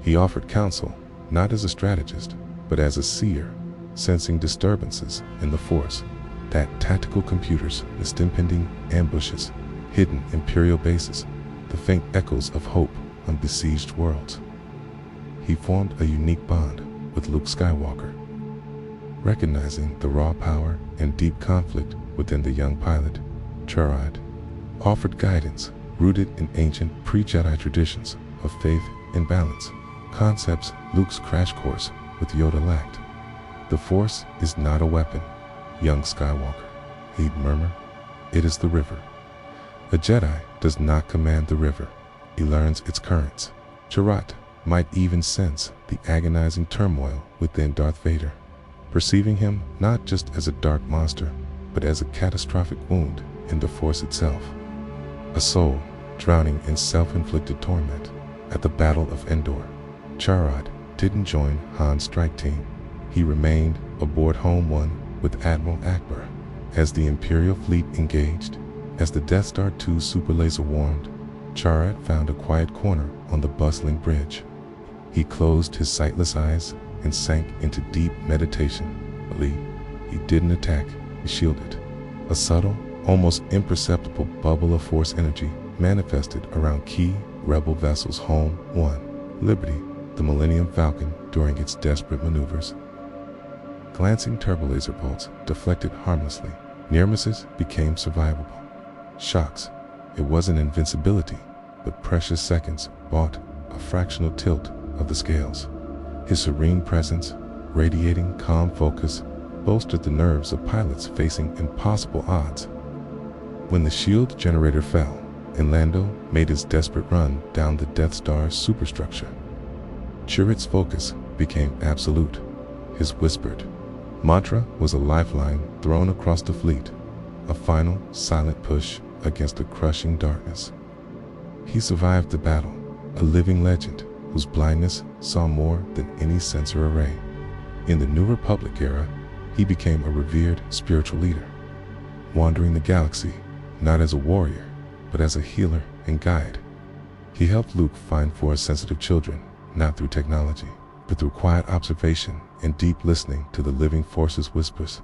He offered counsel, not as a strategist, but as a seer, sensing disturbances in the Force, that tactical computers missed impending ambushes, hidden Imperial bases, the faint echoes of hope on besieged worlds. He formed a unique bond with Luke Skywalker, recognizing the raw power and deep conflict within the young pilot. Chirrut offered guidance rooted in ancient pre-Jedi traditions of faith and balance, concepts Luke's crash course with Yoda lacked. The Force is not a weapon, young Skywalker, he'd murmur. It is the river. A Jedi does not command the river, he learns its currents. Chirrut might even sense the agonizing turmoil within Darth Vader, perceiving him not just as a dark monster, but as a catastrophic wound in the Force itself. A soul drowning in self-inflicted torment. At the Battle of Endor, Chirrut didn't join Han's strike team. He remained aboard Home One with Admiral Akbar. As the Imperial fleet engaged, as the Death Star 2 super laser warmed, Chirrut found a quiet corner on the bustling bridge. He closed his sightless eyes and sank into deep meditation. He didn't attack, he shielded. A subtle, almost imperceptible bubble of force energy manifested around key rebel vessels Home 1, Liberty, the Millennium Falcon during its desperate maneuvers. Glancing turbolaser bolts deflected harmlessly. Near misses became survivable. Shocks, it wasn't invincibility, but precious seconds bought a fractional tilt of the scales. His serene presence, radiating calm focus, bolstered the nerves of pilots facing impossible odds. When the shield generator fell, and Lando made his desperate run down the Death Star's superstructure, Chirrut's focus became absolute. His whispered mantra was a lifeline thrown across the fleet, a final silent push against the crushing darkness. He survived the battle, a living legend whose blindness saw more than any sensor array. In the New Republic era, he became a revered spiritual leader, wandering the galaxy not as a warrior, but as a healer and guide. He helped Luke find Force-sensitive children, not through technology, but through quiet observation and deep listening to the living Force's whispers.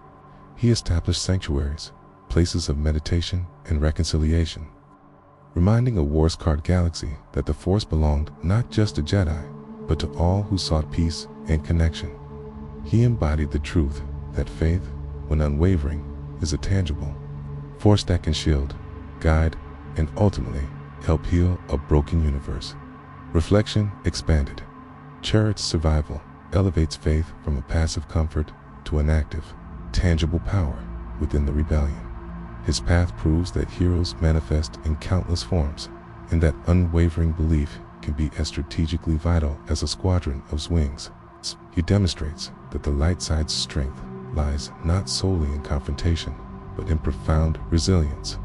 He established sanctuaries, places of meditation and reconciliation, reminding a war-scarred galaxy that the Force belonged not just to Jedi, but to all who sought peace and connection. He embodied the truth that faith, when unwavering, is a tangible force that can shield, guide, and ultimately help heal a broken universe. Reflection expanded. Chirrut's survival elevates faith from a passive comfort to an active, tangible power within the rebellion. His path proves that heroes manifest in countless forms, and that unwavering belief can be as strategically vital as a squadron of wings. He demonstrates that the light side's strength lies not solely in confrontation, but in profound resilience,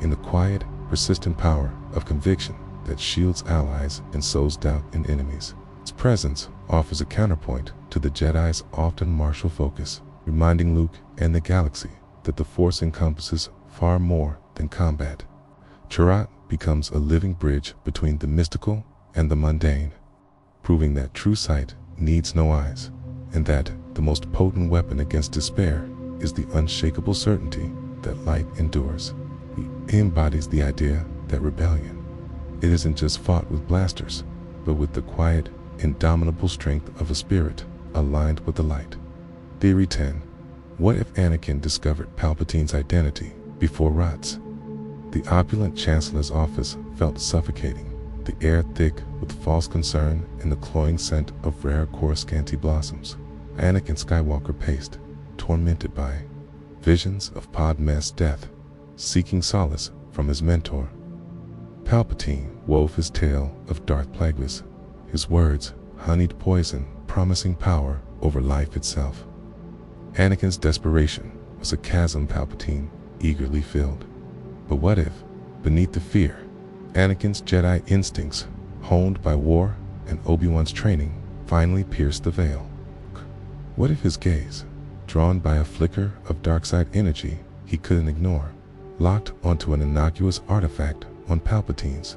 in the quiet, persistent power of conviction that shields allies and sows doubt in enemies. Its presence offers a counterpoint to the Jedi's often martial focus, reminding Luke and the galaxy that the Force encompasses far more than combat. Chirrut becomes a living bridge between the mystical and the mundane, proving that true sight needs no eyes, and that the most potent weapon against despair is the unshakable certainty that light endures. He embodies the idea that rebellion, it isn't just fought with blasters, but with the quiet, indomitable strength of a spirit aligned with the light. Theory 10. What if Anakin discovered Palpatine's identity before Rut's? The opulent Chancellor's office felt suffocating, the air thick with false concern and the cloying scent of rare Coruscanti blossoms. Anakin Skywalker paced, tormented by visions of Padme's death, seeking solace from his mentor. Palpatine wove his tale of Darth Plagueis, his words honeyed poison promising power over life itself. Anakin's desperation was a chasm Palpatine eagerly filled. But what if, beneath the fear, Anakin's Jedi instincts, honed by war and Obi-Wan's training, finally pierced the veil? What if his gaze, drawn by a flicker of dark-side energy he couldn't ignore, locked onto an innocuous artifact on Palpatine's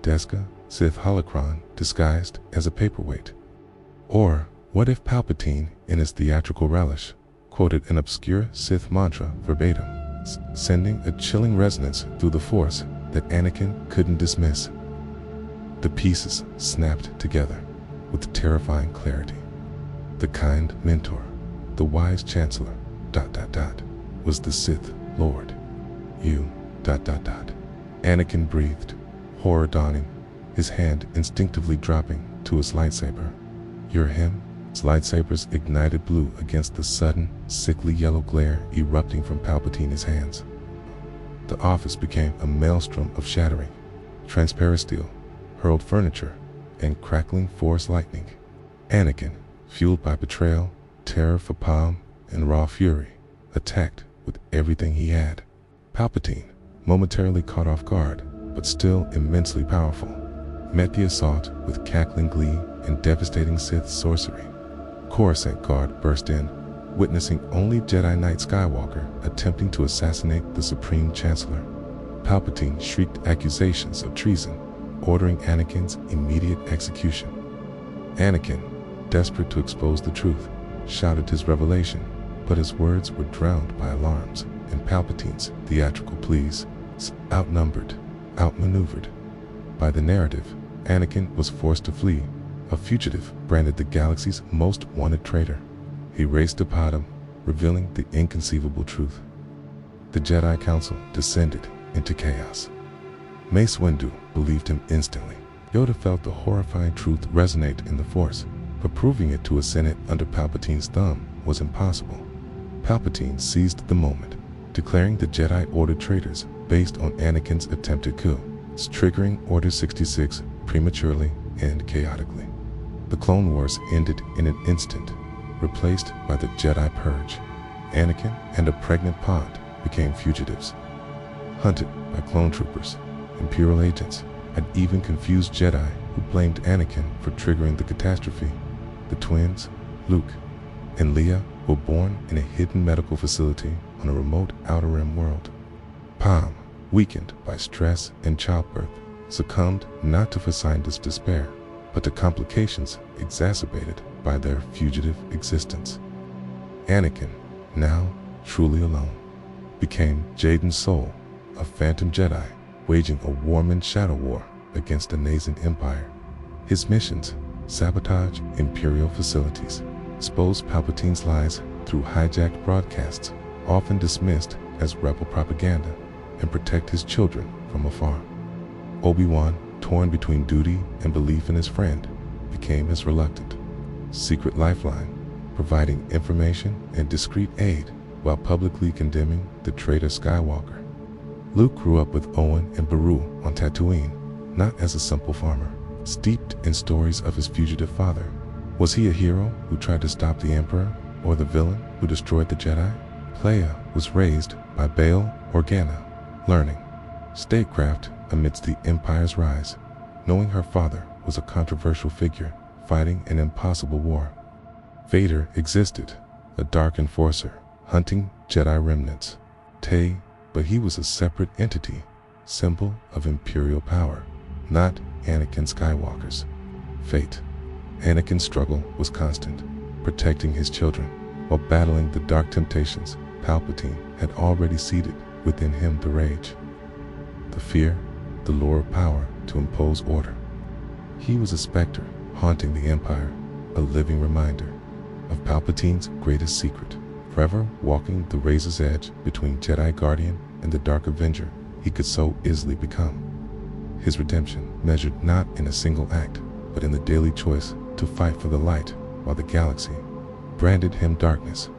Deska Sith holocron disguised as a paperweight? Or what if Palpatine, in his theatrical relish, quoted an obscure Sith mantra verbatim, sending a chilling resonance through the Force that Anakin couldn't dismiss? The pieces snapped together with terrifying clarity. The kind mentor, the wise Chancellor, ... was the Sith Lord. You ... Anakin breathed, horror dawning, his hand instinctively dropping to his lightsaber. You're him? His lightsaber's ignited blue against the sudden, sickly yellow glare erupting from Palpatine's hands. The office became a maelstrom of shattering, transparent steel, hurled furniture, and crackling Force lightning. Anakin, fueled by betrayal, terror for Palm, and raw fury, attacked with everything he had. Palpatine, momentarily caught off guard, but still immensely powerful, met the assault with cackling glee and devastating Sith sorcery. Coruscant Guard burst in, witnessing only Jedi Knight Skywalker attempting to assassinate the Supreme Chancellor. Palpatine shrieked accusations of treason, ordering Anakin's immediate execution. Anakin, desperate to expose the truth, shouted his revelation, but his words were drowned by alarms and Palpatine's theatrical pleas. Outnumbered, outmaneuvered by the narrative, Anakin was forced to flee, a fugitive branded the galaxy's most wanted traitor. He raced to Padme, revealing the inconceivable truth. The Jedi Council descended into chaos. Mace Windu believed him instantly. Yoda felt the horrifying truth resonate in the Force, but proving it to a Senate under Palpatine's thumb was impossible. Palpatine seized the moment, declaring the Jedi Order traitors based on Anakin's attempted coup, triggering Order 66 prematurely and chaotically. The Clone Wars ended in an instant, replaced by the Jedi Purge. Anakin and a pregnant Pod became fugitives, hunted by clone troopers, Imperial agents, and even confused Jedi who blamed Anakin for triggering the catastrophe. The twins, Luke and Leia, were born in a hidden medical facility on a remote Outer Rim world. Padme, weakened by stress and childbirth, succumbed not to Facinda's despair, but to complications exacerbated by their fugitive existence. Anakin, now truly alone, became Jaden's soul, a phantom Jedi waging a Warman shadow war against a nascent empire. His missions: sabotage Imperial facilities, expose Palpatine's lies through hijacked broadcasts, often dismissed as rebel propaganda, and protect his children from afar. Obi-Wan, torn between duty and belief in his friend, became his reluctant, secret lifeline, providing information and discreet aid while publicly condemning the traitor Skywalker. Luke grew up with Owen and Beru on Tatooine, not as a simple farmer, steeped in stories of his fugitive father. Was he a hero who tried to stop the Emperor, or the villain who destroyed the Jedi? Leia was raised by Bail Organa, learning statecraft amidst the Empire's rise, knowing her father was a controversial figure fighting an impossible war. Vader existed, a dark enforcer, hunting Jedi remnants. But he was a separate entity, symbol of Imperial power, not Anakin Skywalker's fate. Anakin's struggle was constant, protecting his children, while battling the dark temptations Palpatine had already seeded within him the rage, the fear, the lure of power to impose order. He was a specter haunting the Empire, a living reminder of Palpatine's greatest secret, forever walking the razor's edge between Jedi Guardian and the Dark Avenger he could so easily become. His redemption measured not in a single act, but in the daily choice to fight for the light while the galaxy branded him darkness.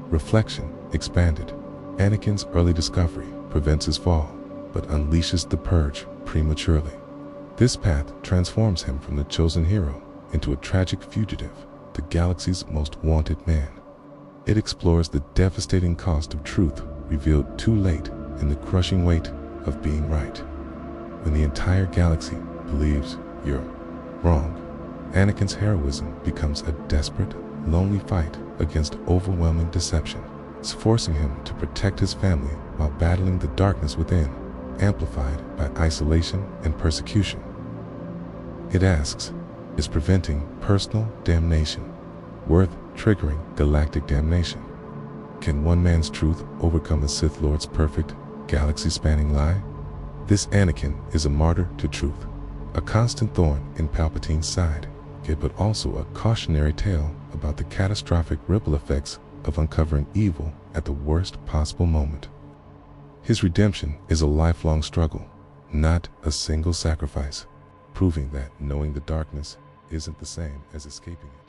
Reflection expanded. Anakin's early discovery prevents his fall, but unleashes the purge prematurely. This path transforms him from the chosen hero into a tragic fugitive, the galaxy's most wanted man. It explores the devastating cost of truth revealed too late in the crushing weight of being right. When the entire galaxy believes you're wrong, Anakin's heroism becomes a desperate, lonely fight against overwhelming deception. It's forcing him to protect his family while battling the darkness within, amplified by isolation and persecution. It asks, is preventing personal damnation worth triggering galactic damnation? Can one man's truth overcome a Sith Lord's perfect, galaxy-spanning lie? This Anakin is a martyr to truth, a constant thorn in Palpatine's side, yet but also a cautionary tale about the catastrophic ripple effects of uncovering evil at the worst possible moment. His redemption is a lifelong struggle, not a single sacrifice, proving that knowing the darkness isn't the same as escaping it.